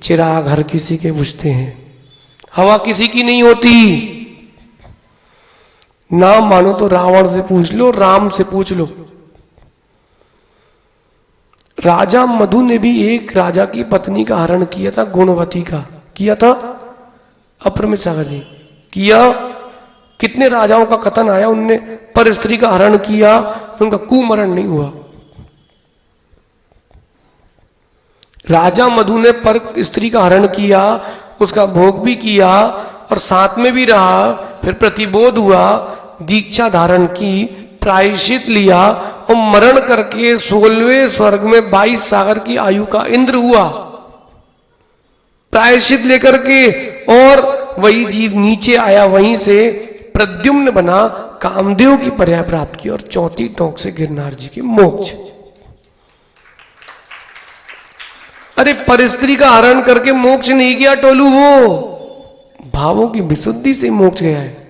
चिराग हर किसी के बुझते हैं। हवा किसी की नहीं होती। ना मानो तो रावण से पूछ लो, राम से पूछ लो। राजा मधु ने भी एक राजा की पत्नी का हरण किया था, गुणवती का किया था। अपरमित सागर जी किया। कितने राजाओं का कथन आया, उनने पर स्त्री का हरण किया, उनका कुमरण नहीं हुआ। राजा मधु ने पर स्त्री का हरण किया, उसका भोग भी किया और साथ में भी रहा, फिर प्रतिबोध हुआ, दीक्षा धारण की, प्रायश्चित लिया और मरण करके 16वें स्वर्ग में 22 सागर की आयु का इंद्र हुआ प्रायश्चित लेकर के। और वही जीव नीचे आया, वहीं से प्रद्युम्न बना, कामदेव की पर्याय प्राप्त की और 34 टोंक से गिरनार जी के मोक्ष। अरे पर स्त्री का हरण करके मोक्ष नहीं गया टोलू, वो भावों की विशुद्धि से मोक्ष गया है।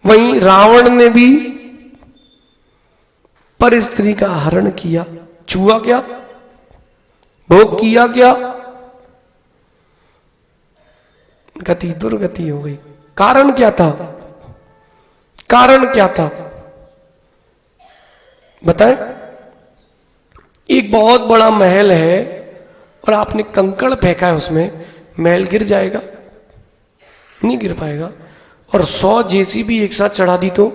वहीं रावण ने भी पर स्त्री का हरण किया, छुआ क्या, भोग किया क्या, गति दुर्गति हो गई। कारण क्या था? कारण क्या था बताएं। एक बहुत बड़ा महल है, और आपने कंकड़ फेंका है उसमें, महल गिर जाएगा? नहीं गिर पाएगा। और 100 जेसीबी एक साथ चढ़ा दी तो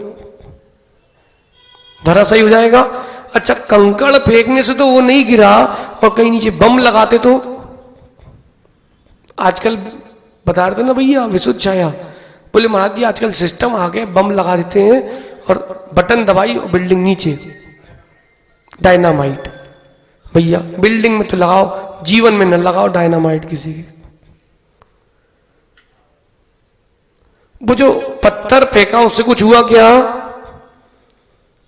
धराशायी हो जाएगा। अच्छा, कंकड़ फेंकने से तो वो नहीं गिरा, और कहीं नीचे बम लगाते तो? आजकल बता रहे थे ना भैया विशुद्ध छाया, बोले महाराज जी आजकल सिस्टम आ गया, बम लगा देते हैं और बटन दबाई और बिल्डिंग नीचे, डायनामाइट। भैया बिल्डिंग में तो लगाओ, जीवन में न लगाओ डायनामाइट किसी की। वो जो पत्थर फेंका उससे कुछ हुआ क्या?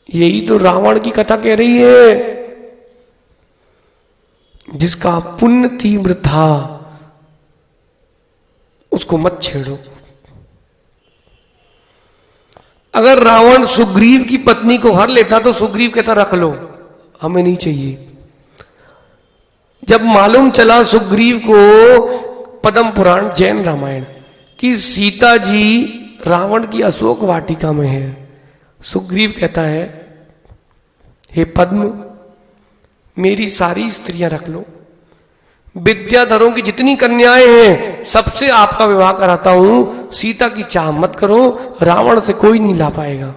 यही तो रावण की कथा कह रही है। जिसका पुण्य तीव्र था उसको मत छेड़ो। अगर रावण सुग्रीव की पत्नी को हर लेता तो सुग्रीव कहता रख लो, हमें नहीं चाहिए। जब मालूम चला सुग्रीव को, पद्म पुराण जैन रामायण, कि सीता जी रावण की अशोक वाटिका में है, सुग्रीव कहता है हे पद्म, मेरी सारी स्त्रियां रख लो, विद्याधरों की जितनी कन्याएं हैं सबसे आपका विवाह कराता हूं, सीता की चाह मत करो, रावण से कोई नहीं ला पाएगा।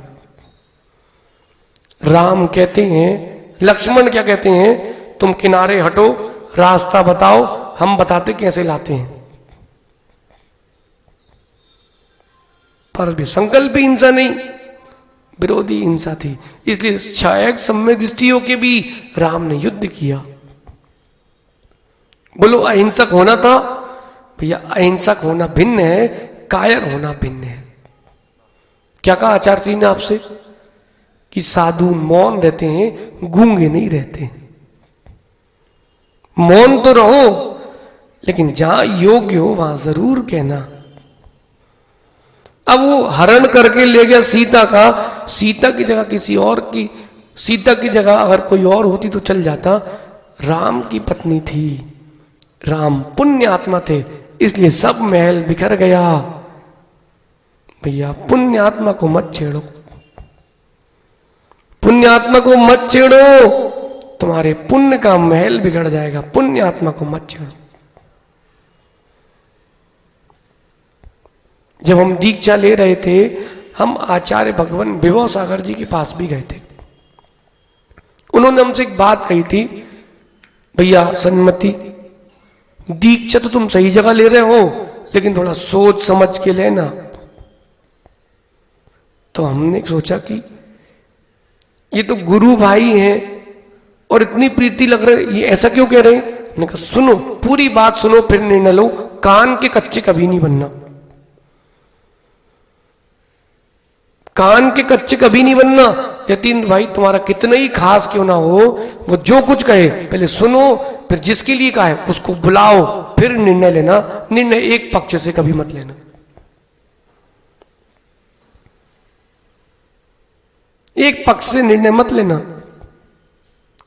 राम कहते हैं, लक्ष्मण क्या कहते हैं, तुम किनारे हटो, रास्ता बताओ, हम बताते कैसे लाते हैं। पर भी संकल्प हिंसा नहीं, विरोधी हिंसा थी, इसलिए शायद सम्य दृष्टियों के भी राम ने युद्ध किया। बोलो अहिंसक होना था? भैया अहिंसक होना भिन्न है, कायर होना भिन्न है। क्या कहा आचार्य जी ने आपसे? कि साधु मौन रहते हैं, गूंगे नहीं रहते। मौन तो रहो, लेकिन जहां योग्य हो वहां जरूर कहना। अब वो हरण करके ले गया सीता का, सीता की जगह किसी और की, सीता की जगह अगर कोई और होती तो चल जाता। राम की पत्नी थी, राम पुण्य आत्मा थे, इसलिए सब महल बिखर गया। भैया पुण्य आत्मा को मत छेड़ो, पुण्य आत्मा को मत छेड़ो, तुम्हारे पुण्य का महल बिगड़ जाएगा। पुण्य आत्मा को मत छेड़ो। जब हम दीक्षा ले रहे थे, हम आचार्य भगवान विभव सागर जी के पास भी गए थे। उन्होंने हमसे एक बात कही थी, भैया सन्मति, दीक्षा तो तुम सही जगह ले रहे हो, लेकिन थोड़ा सोच समझ के लेना। तो हमने सोचा कि ये तो गुरु भाई हैं और इतनी प्रीति लग रही, ये ऐसा क्यों कह रहे हैं? मैंने कहा सुनो, पूरी बात सुनो फिर निर्णय लो, कान के कच्चे कभी नहीं बनना, कान के कच्चे कभी नहीं बनना। यतीन भाई तुम्हारा कितना ही खास क्यों ना हो, वो जो कुछ कहे पहले सुनो, फिर जिसके लिए कहा है उसको बुलाओ, फिर निर्णय लेना। निर्णय एक पक्ष से कभी मत लेना। एक पक्ष से निर्णय मत लेना।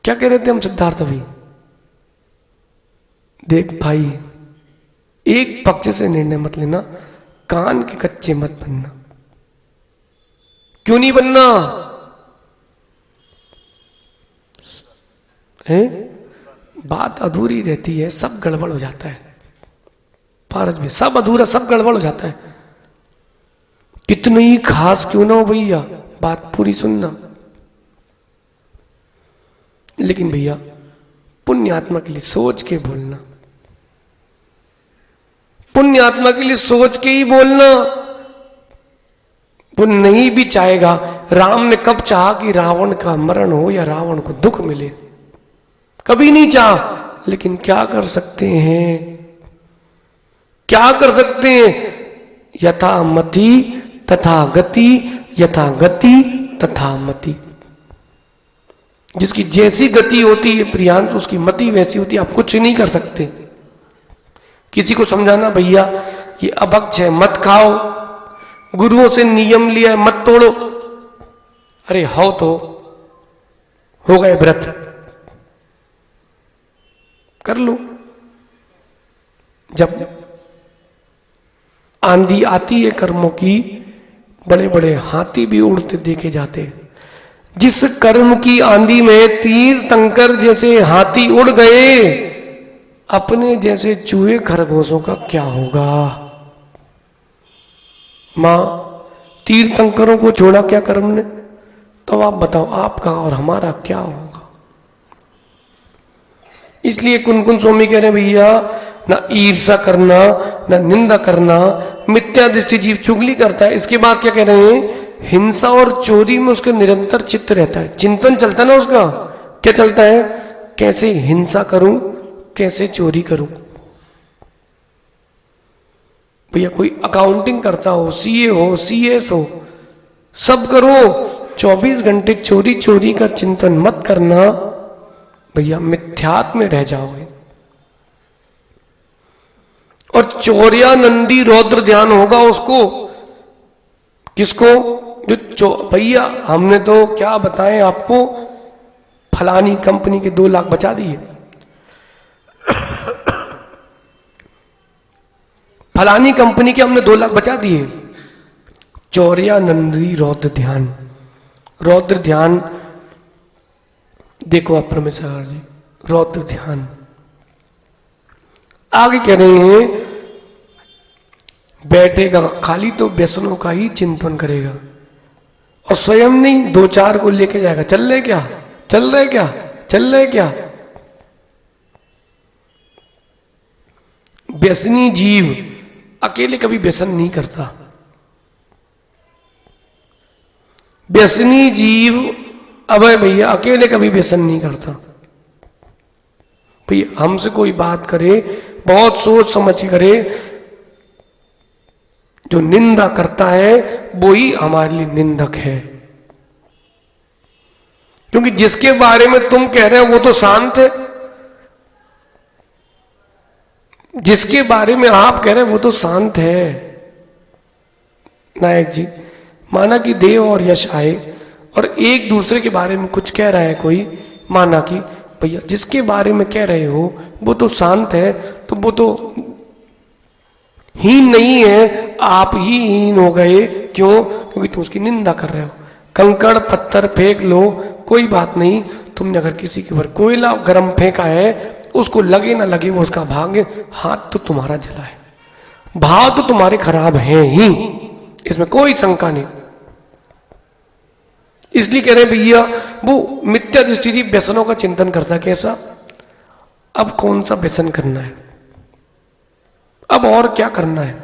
क्या कह रहे थे हम सिद्धार्थ अभी? देख भाई, एक पक्ष से निर्णय मत लेना, कान के कच्चे मत बनना। क्यों नहीं बनना है? बात अधूरी रहती है, सब गड़बड़ हो जाता है। पारस में सब अधूरा, सब गड़बड़ हो जाता है। कितनी ही खास क्यों ना हो भैया, बात पूरी सुनना। लेकिन भैया पुण्य आत्मा के लिए सोच के बोलना, पुण्य आत्मा के लिए सोच के ही बोलना। वो नहीं भी चाहेगा। राम ने कब चाहा कि रावण का मरण हो या रावण को दुख मिले? कभी नहीं चाहा। लेकिन क्या कर सकते हैं, क्या कर सकते हैं? यथा मति तथा गति, यथा गति तथा मति। जिसकी जैसी गति होती है प्रियांश, उसकी मति वैसी होती है। आप कुछ नहीं कर सकते। किसी को समझाना भैया ये अभक्ष है मत खाओ, गुरुओं से नियम लिया है मत तोड़ो, अरे हो तो हो गए व्रत, कर लो। जब आंधी आती है कर्मों की, बड़े बड़े हाथी भी उड़ते देखे जाते हैं। जिस कर्म की आंधी में तीर तंकर जैसे हाथी उड़ गए, अपने जैसे चूहे खरगोशों का क्या होगा? मां, तीर्थंकरों को छोड़ा क्या कर्म ने? तो आप बताओ आपका और हमारा क्या होगा? इसलिए कुन स्वामी कह रहे हैं भैया, ना ईर्षा करना, ना निंदा करना। मिथ्या दृष्टि जीव चुगली करता है। इसके बाद क्या कह रहे हैं? हिंसा और चोरी में उसका निरंतर चित्त रहता है, चिंतन चलता है ना उसका। क्या चलता है? कैसे हिंसा करूं, कैसे चोरी करूं। भैया कोई अकाउंटिंग करता हो, सीए हो, सीएस हो, सब करो, 24 घंटे चोरी चोरी का चिंतन मत करना भैया, मिथ्यात्व में रह जाओगे। और चौर्यानंदी रौद्र ध्यान होगा उसको। किसको? जो भैया हमने तो क्या बताएं आपको, फलानी कंपनी के 2 लाख बचा दिए, फलानी कंपनी के हमने 2 लाख बचा दिए। चौर्यानंदी रौद्र ध्यान, रौद्र ध्यान देखो आप परमेश्वर जी, रौद्र ध्यान। आगे कह रहे हैं बैठेगा खाली तो व्यसनों का ही चिंतन करेगा और स्वयं नहीं 2-4 को लेके जाएगा। चल रहे क्या, चल रहे क्या, चल रहे क्या। व्यसनी जीव अकेले कभी व्यसन नहीं करता। व्यसनी जीव अभय भैया अकेले कभी व्यसन नहीं करता। भैया हमसे कोई बात करे बहुत सोच समझ के करे। जो निंदा करता है वो ही हमारे लिए निंदक है, क्योंकि जिसके बारे में तुम कह रहे हो वो तो शांत है। जिसके बारे में आप कह रहे हैं वो तो शांत है। नायक जी, माना कि देव और यश आए और एक दूसरे के बारे में कुछ कह रहा है कोई, माना कि भैया जिसके बारे में कह रहे हो वो तो शांत है, तो वो तो हीन नहीं है, आप ही हीन हो गए। क्यों? क्योंकि तुम उसकी निंदा कर रहे हो। कंकड़ पत्थर फेंक लो, कोई बात नहीं। तुमने अगर किसी के ऊपर कोयला गर्म फेंका है, उसको लगे ना लगे वो उसका भाग्य, हाथ तो तुम्हारा जला है, भाव तो तुम्हारे खराब हैं ही, इसमें कोई शंका नहीं। इसलिए कह रहे हैं भैया वो मिथ्या दृष्टि व्यसनों का चिंतन करता है। कैसा? अब कौन सा व्यसन करना है, अब और क्या करना है।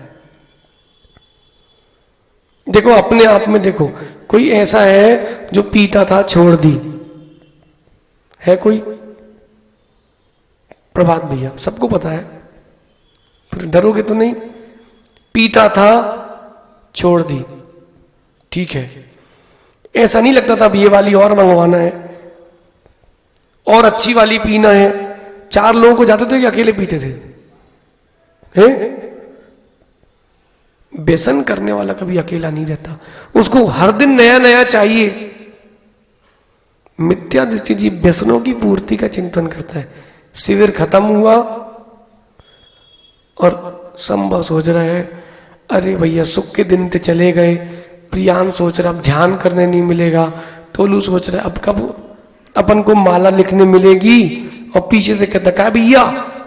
देखो अपने आप में देखो, कोई ऐसा है जो पीता था छोड़ दी है कोई? प्रभात भैया सबको पता है, फिर डरोगे तो नहीं। पीता था छोड़ दी, ठीक है। ऐसा नहीं लगता था अब ये वाली और मंगवाना है और अच्छी वाली पीना है। 4 लोगों को जाते थे कि अकेले पीते थे? व्यसन करने वाला कभी अकेला नहीं रहता, उसको हर दिन नया नया चाहिए। मिथ्या दृष्टि जीव व्यसनों की पूर्ति का चिंतन करता है। शिविर खत्म हुआ और संभव सोच रहा है अरे भैया सुख के दिन तो चले गए। प्रियान सोच रहा अब ध्यान करने नहीं मिलेगा। टोलू सोच रहा अब कब अपन को माला लिखने मिलेगी। और पीछे से कहता क्या भैया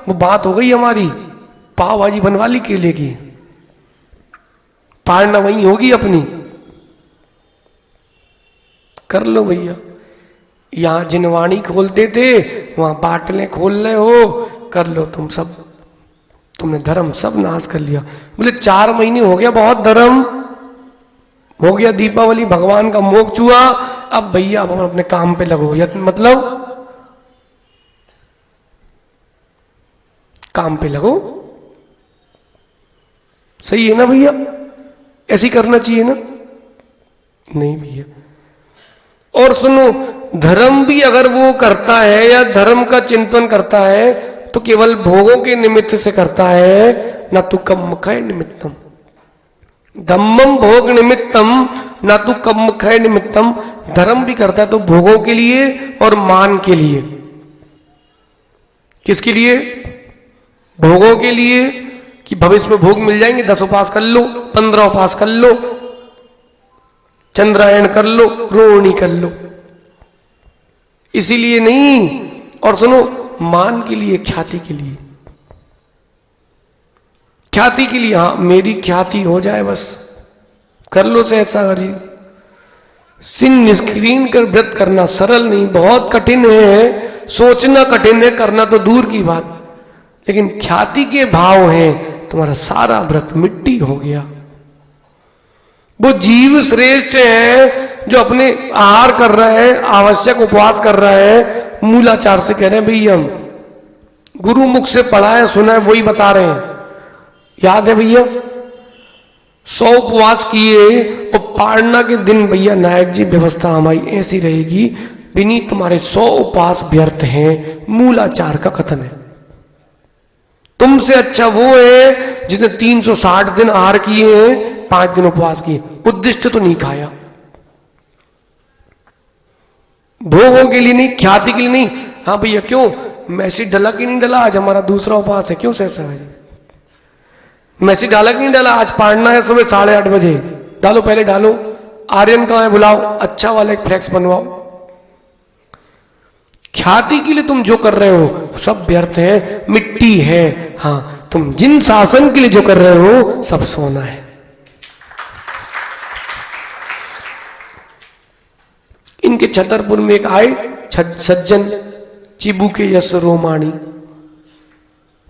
वो बात हो गई हमारी, पाव भाजी बनवा ली केले की, पाड़ना वही होगी अपनी। कर लो भैया, यहां जिनवाणी खोलते थे वहां बाटले खोल रहे हो, कर लो तुम सब। तुमने धर्म सब नाश कर लिया। बोले 4 महीने हो गया, बहुत धर्म हो गया, दीपावली भगवान का मोक्ष हुआ, अब भैया अब अपने काम पे लगो। मतलब काम पे लगो, सही है ना भैया? ऐसी करना चाहिए ना? नहीं भैया। और सुनो, धर्म भी अगर वो करता है या धर्म का चिंतन करता है तो केवल भोगों के निमित्त से करता है, न तो कम्मखय निमित्तम। धम्मम भोग निमित्तम न तो कम्मखय निमित्तम। धर्म भी करता है तो भोगों के लिए और मान के लिए। किसके लिए? भोगों के लिए कि भविष्य में भोग मिल जाएंगे। 10 उपास कर लो, 15 उपास कर लो, चंद्रायण कर लो, रोहिणी कर लो, इसीलिए नहीं। और सुनो, मान के लिए, ख्याति के लिए। ख्याति के लिए, हाँ मेरी ख्याति हो जाए बस, कर लो सहज सागर जी। सिंह निष्क्रिय कर व्रत करना सरल नहीं, बहुत कठिन है, सोचना कठिन है, करना तो दूर की बात। लेकिन ख्याति के भाव हैं, तुम्हारा सारा व्रत मिट्टी हो गया। वो जीव श्रेष्ठ है जो अपने आहार कर रहा है, आवश्यक उपवास कर रहा है, मूलाचार से कह रहे हैं भैया हम गुरु मुख से पढ़ा है सुना है वही बता रहे हैं। याद है भैया 100 उपवास किए और पारना के दिन भैया नायक जी व्यवस्था हमारी ऐसी रहेगी, बिनी तुम्हारे 100 उपवास व्यर्थ हैं, मूलाचार का कथन है। तुमसे अच्छा वो है जिसने 360 दिन आहार किए हैं, 5 दिन उपवास किए, उद्दिष्ट तो नहीं खाया, भोगों के लिए नहीं, ख्याति के लिए नहीं। हाँ भैया क्यों मैसेज डला कि नहीं डला, आज हमारा दूसरा उपवास है, क्यों सहसा है मैसेज डाला कि नहीं डाला, आज पढ़ना है सुबह 8:30 बजे, डालो पहले डालो। आर्यन कहाँ है बुलाओ, अच्छा वाला एक फ्लैक्स बनवाओ। ख्याति के लिए तुम जो कर रहे हो सब व्यर्थ है, मिट्टी है। हाँ तुम जिन शासन के लिए जो कर रहे हो सब सोना है। इनके छतरपुर में एक आए सज्जन चिबू के यश रोमाणी,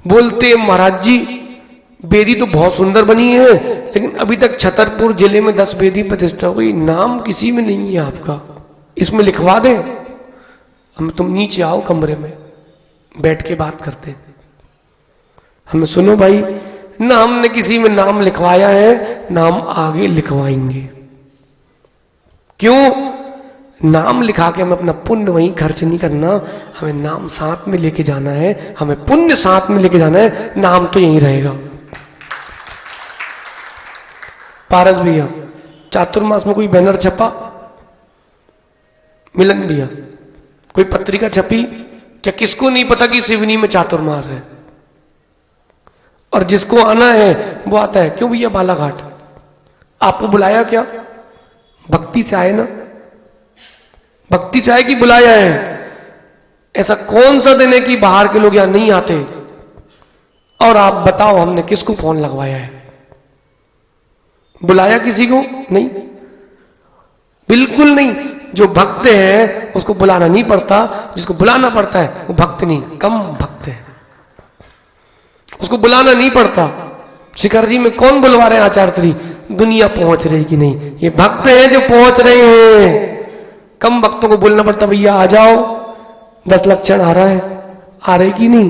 बोलते महाराज जी बेदी तो बहुत सुंदर बनी है, लेकिन अभी तक छतरपुर जिले में 10 बेदी प्रतिष्ठा हो गई, नाम किसी में नहीं है आपका, इसमें लिखवा दें। हम तुम नीचे आओ कमरे में बैठ के बात करते, हमें सुनो भाई, ना हमने किसी में नाम लिखवाया है ना हम आगे लिखवाएंगे। क्यों? नाम लिखा के हमें अपना पुण्य वहीं खर्च नहीं करना, हमें नाम साथ में लेके जाना है, हमें पुण्य साथ में लेके जाना है, नाम तो यहीं रहेगा। पारस भैया चातुर्मास में कोई बैनर छपा? मिलन भैया कोई पत्रिका छपी क्या? किसको नहीं पता कि सिवनी में चातुर्मास है, और जिसको आना है वो आता है। क्यों भैया बालाघाट आपको बुलाया क्या? भक्ति से आए ना, भक्ति से आए कि बुलाया है? ऐसा कौन सा दिन है कि बाहर के लोग यहां नहीं आते? और आप बताओ हमने किसको फोन लगवाया है? बुलाया किसी को नहीं, बिल्कुल नहीं। जो भक्त है उसको बुलाना नहीं पड़ता, जिसको बुलाना पड़ता है वो भक्त नहीं, कम भक्त है, उसको बुलाना नहीं पड़ता। शिखर जी में कौन बुलवा रहे हैं आचार्य श्री? दुनिया पहुंच रही कि नहीं, ये भक्त हैं जो पहुंच रहे हैं। कम भक्तों को बोलना पड़ता भैया आ जाओ, 10 लक्षण आ रहा है, आ रहे कि नहीं?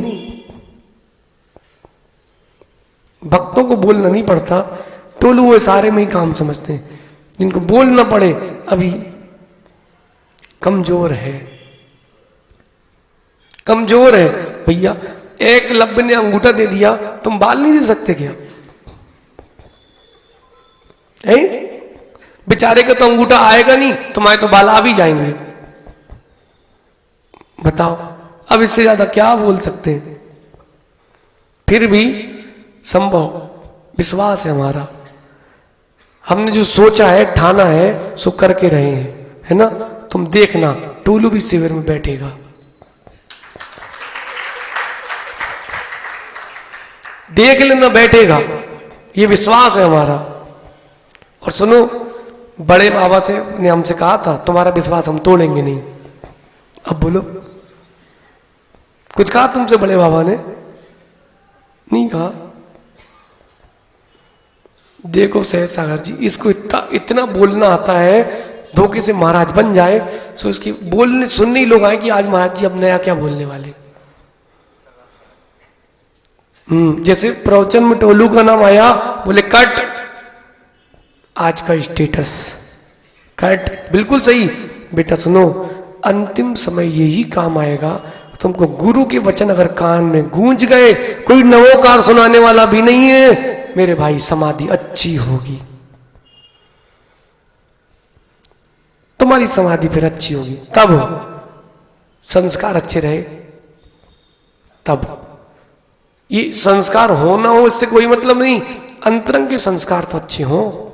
भक्तों को बोलना नहीं पड़ता, टोलू वो सारे में ही काम समझते हैं। जिनको बोलना पड़े अभी कमजोर है, कमजोर है। भैया एक लब्ब ने अंगूठा दे दिया, तुम बाल नहीं दे सकते क्या? है बेचारे का तो अंगूठा आएगा नहीं, तुम्हारे तो बाल आ भी जाएंगे। बताओ अब इससे ज्यादा क्या बोल सकते हैं? फिर भी संभव विश्वास है हमारा, हमने जो सोचा है ठाना है सो करके रहे हैं, है ना? तुम देखना टोलू भी शिविर में बैठेगा, देख लेना बैठेगा, ये विश्वास है हमारा। और सुनो, बड़े बाबा से ने हमसे कहा था तुम्हारा विश्वास हम तोड़ेंगे नहीं। अब बोलो, कुछ कहा तुमसे बड़े बाबा ने? नहीं कहा। देखो सहज सागर जी, इसको इतना बोलना आता है, धोखे से महाराज बन जाए सो इसकी बोलने सुनने ही लोग आए कि आज महाराज जी अब नया क्या बोलने वाले। जैसे प्रवचन में टोलू का नाम आया, बोले कट, आज का स्टेटस कट। बिल्कुल सही बेटा, सुनो अंतिम समय यही काम आएगा। तुमको गुरु के वचन अगर कान में गूंज गए, कोई नवोकार सुनाने वाला भी नहीं है मेरे भाई, समाधि अच्छी होगी, तुम्हारी समाधि फिर अच्छी होगी, तब संस्कार अच्छे रहे। तब ये संस्कार होना हो इससे कोई मतलब नहीं, अंतरंग के संस्कार तो अच्छे हो।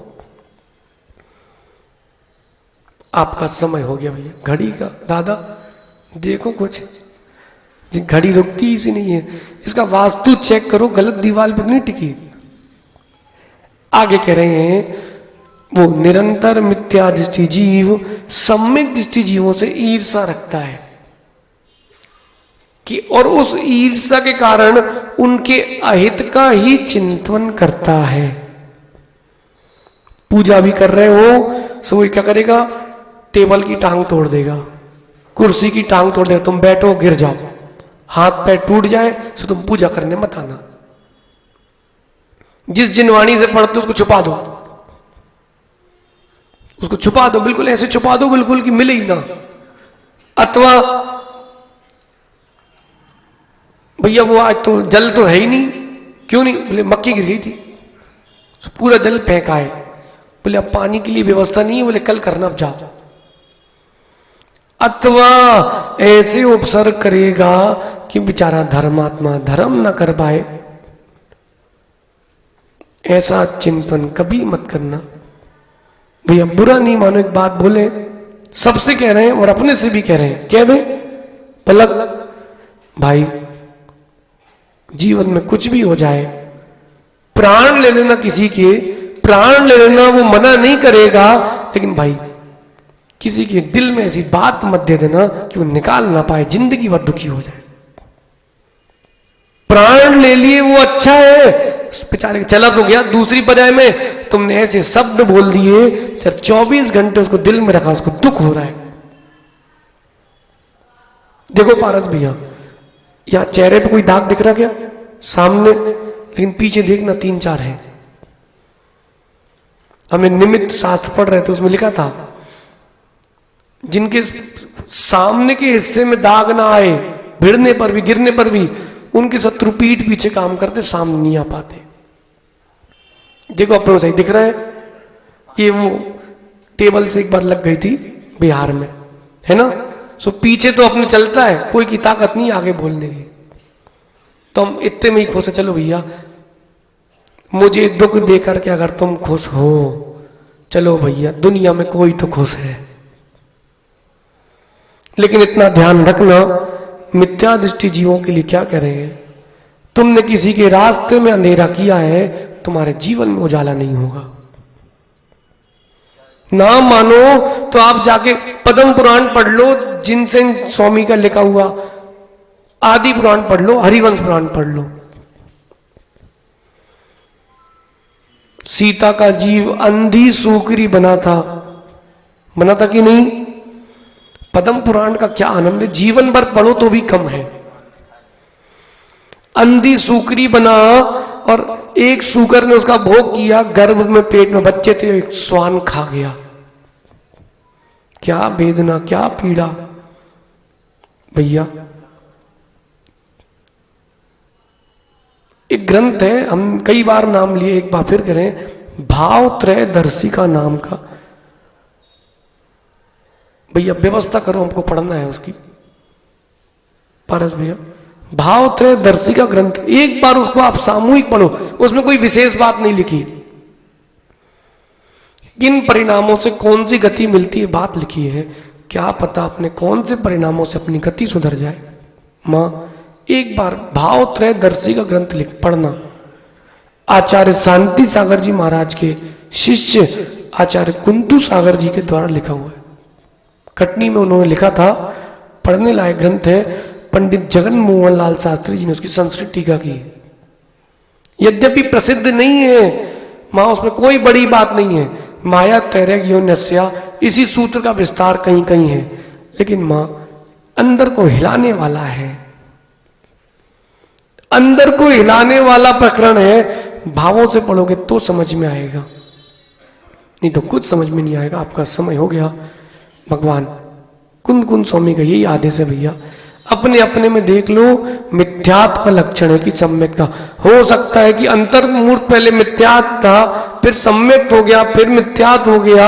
आपका समय हो गया भैया, घड़ी का दादा देखो कुछ, घड़ी रुकती ही सी नहीं है। इसका वास्तु चेक करो, गलत दीवार पर नहीं टिकी, आगे कह रहे हैं वो निरंतर मिथ्या दृष्टि जीव सम्यक दृष्टि जीवों से ईर्षा रखता है कि और उस ईर्षा के कारण उनके अहित का ही चिंतन करता है। पूजा भी कर रहे हो सो वो क्या करेगा, टेबल की टांग तोड़ देगा, कुर्सी की टांग तोड़ देगा, तुम बैठो गिर जाओ, हाथ पैर टूट जाए सो तुम पूजा करने मत आना। जिस जिनवाणी से पढ़ते उसको छुपा दो, उसको छुपा दो, बिल्कुल ऐसे छुपा दो बिल्कुल कि मिले ही ना। अथवा भैया वो आज तो जल तो है ही नहीं, क्यों नहीं, बोले मक्खी गिर गई थी, पूरा जल फेंका है। बोले अब पानी के लिए व्यवस्था नहीं है, बोले कल करना, अब जाओ। अथवा ऐसे उपसर्ग करेगा कि बेचारा धर्मात्मा धर्म ना कर पाए, ऐसा चिंतन कभी मत करना। भैया बुरा नहीं मानो, एक बात बोले, सबसे कह रहे हैं और अपने से भी कह रहे हैं, कह दे पलक भाई जीवन में कुछ भी हो जाए, प्राण ले लेना किसी के, प्राण ले लेना वो मना नहीं करेगा, लेकिन भाई किसी के दिल में ऐसी बात मत दे देना कि वो निकाल ना पाए, जिंदगी भर दुखी हो जाए। प्राण ले लिए वो अच्छा है, बेचारे चला तो गया, दूसरी बजाय में तुमने ऐसे शब्द बोल दिए, 24 घंटे उसको दिल में रखा, उसको दुख हो रहा है। देखो पारस भैया, यहां चेहरे पे कोई दाग दिख रहा क्या सामने, लेकिन पीछे देखना 3-4 है। हमें निमित्त शास्त्र पढ़ रहे थे, उसमें लिखा था जिनके सामने के हिस्से में दाग ना आए, भिड़ने पर भी गिरने पर भी उनके शत्रु पीठ पीछे काम करते, सामने नहीं आ पाते। देखो अपनों सही दिख रहा है, ये वो टेबल से एक बार लग गई थी बिहार में, है ना। सो पीछे तो अपने चलता है, कोई की ताकत नहीं आगे बोलने की, तो हम इतने में ही खुश है, चलो भैया मुझे दुख देकर के अगर तुम खुश हो, चलो भैया दुनिया में कोई तो खुश है। लेकिन इतना ध्यान रखना, मिथ्या दृष्टि जीवों के लिए क्या कह रहे हैं, तुमने किसी के रास्ते में अंधेरा किया है, तुम्हारे जीवन में उजाला नहीं होगा। ना मानो तो आप जाके पद्म पुराण पढ़ लो, जिनसेन स्वामी का लिखा हुआ, आदि पुराण पढ़ लो, हरिवंश पुराण पढ़ लो। सीता का जीव अंधी सूकरी बना था कि नहीं। पद्म पुराण का क्या आनंद है, जीवन भर पढ़ो तो भी कम है। अंधी सूकरी बना और एक सूकर ने उसका भोग किया, गर्भ में पेट में बच्चे थे, एक स्वान खा गया। क्या वेदना, क्या पीड़ा भैया। एक ग्रंथ है, हम कई बार नाम लिए, एक बार फिर करें, भावत्रयदर्शिका नाम का। भैया व्यवस्था करो, हमको पढ़ना है उसकी। पारस भैया भावत्रयदर्शिका ग्रंथ, एक बार उसको आप सामूहिक पढ़ो, उसमें कोई विशेष बात नहीं लिखी, किन परिणामों से कौन सी गति मिलती है बात लिखी है। क्या पता अपने कौन से परिणामों से अपनी गति सुधर जाए। मां एक बार भावत्रयदर्शी का ग्रंथ लिख पढ़ना। आचार्य शांति सागर जी महाराज के शिष्य आचार्य कुंतु सागर जी के द्वारा लिखा हुआ है, कटनी में उन्होंने लिखा था, पढ़ने लायक ग्रंथ है। पंडित जगन मोहन लाल शास्त्री जी ने उसकी संस्कृत टीका की है। यद्यपि प्रसिद्ध नहीं है मां, उसमें कोई बड़ी बात नहीं है, माया तैरक योन्यस्या, इसी सूत्र का विस्तार कहीं कहीं है, लेकिन मां अंदर को हिलाने वाला है, अंदर को हिलाने वाला प्रकरण है। भावों से पढ़ोगे तो समझ में आएगा, नहीं तो कुछ समझ में नहीं आएगा। आपका समय हो गया। भगवान कुंद कुंद स्वामी का यही आदेश है भैया, अपने अपने में देख लो, मिथ्यात्व का लक्षण है कि सम्यक का। हो सकता है कि अंतर्मूर्त पहले मिथ्यात्व था, फिर सम्यक हो गया, फिर मिथ्यात्व हो गया।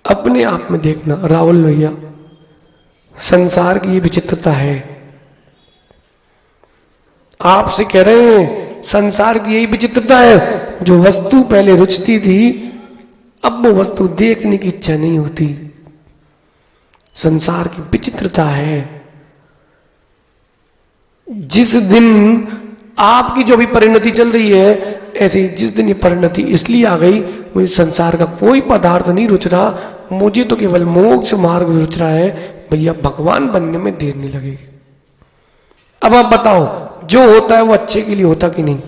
अपने आप में देखना। राहुल भैया संसार की ये विचित्रता है, आपसे कह रहे हैं संसार की यही विचित्रता है। जो वस्तु पहले रुचती थी, अब वो वस्तु देखने की इच्छा नहीं होती। संसार की विचित्रता है। जिस दिन आपकी जो भी परिणति चल रही है, ऐसे ही जिस दिन ये परिणति इसलिए आ गई, मुझे संसार का कोई पदार्थ नहीं रुच रहा, मुझे तो केवल मोक्ष मार्ग रुच रहा है, भैया भगवान बनने में देर नहीं लगेगी। अब आप बताओ, जो होता है वो अच्छे के लिए होता कि नहीं?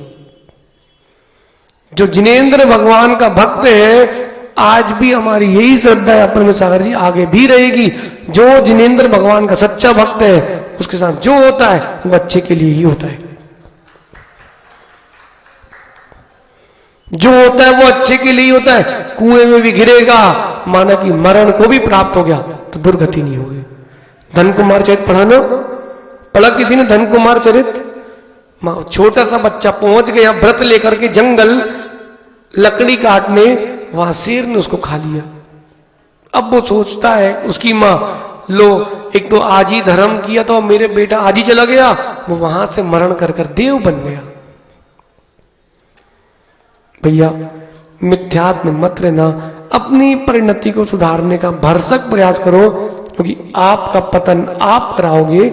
जो जिनेंद्र भगवान का भक्त है, आज भी हमारी यही श्रद्धा है अपन में सागर जी, आगे भी रहेगी। जो जिनेंद्र भगवान का सच्चा भक्त है, उसके साथ जो होता है वो अच्छे के लिए ही होता है। जो होता है वो अच्छे के लिए होता है। कुएं में भी गिरेगा, माना कि मरण को भी प्राप्त हो गया तो दुर्गति नहीं होगी। धन कुमार चरित पढ़ाना, पढ़ा किसी ने धन कुमार चरित? छोटा सा बच्चा पहुंच गया व्रत लेकर के जंगल लकड़ी काटने, वहां शेर ने उसको खा लिया। अब वो सोचता है, उसकी माँ, लो एक तो आज ही धर्म किया तो मेरे बेटा आज ही चला गया, वो वहां से मरण कर कर देव बन गया। भैया मिथ्यात्व में मत रहना, अपनी परिणति को सुधारने का भरसक प्रयास करो, क्योंकि आपका पतन आप कराओगे,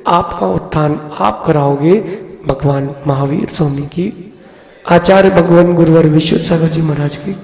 आपका उत्थान आप कराओगे। भगवान महावीर स्वामी की, आचार्य भगवान गुरुवर विश्वसागर जी महाराज की।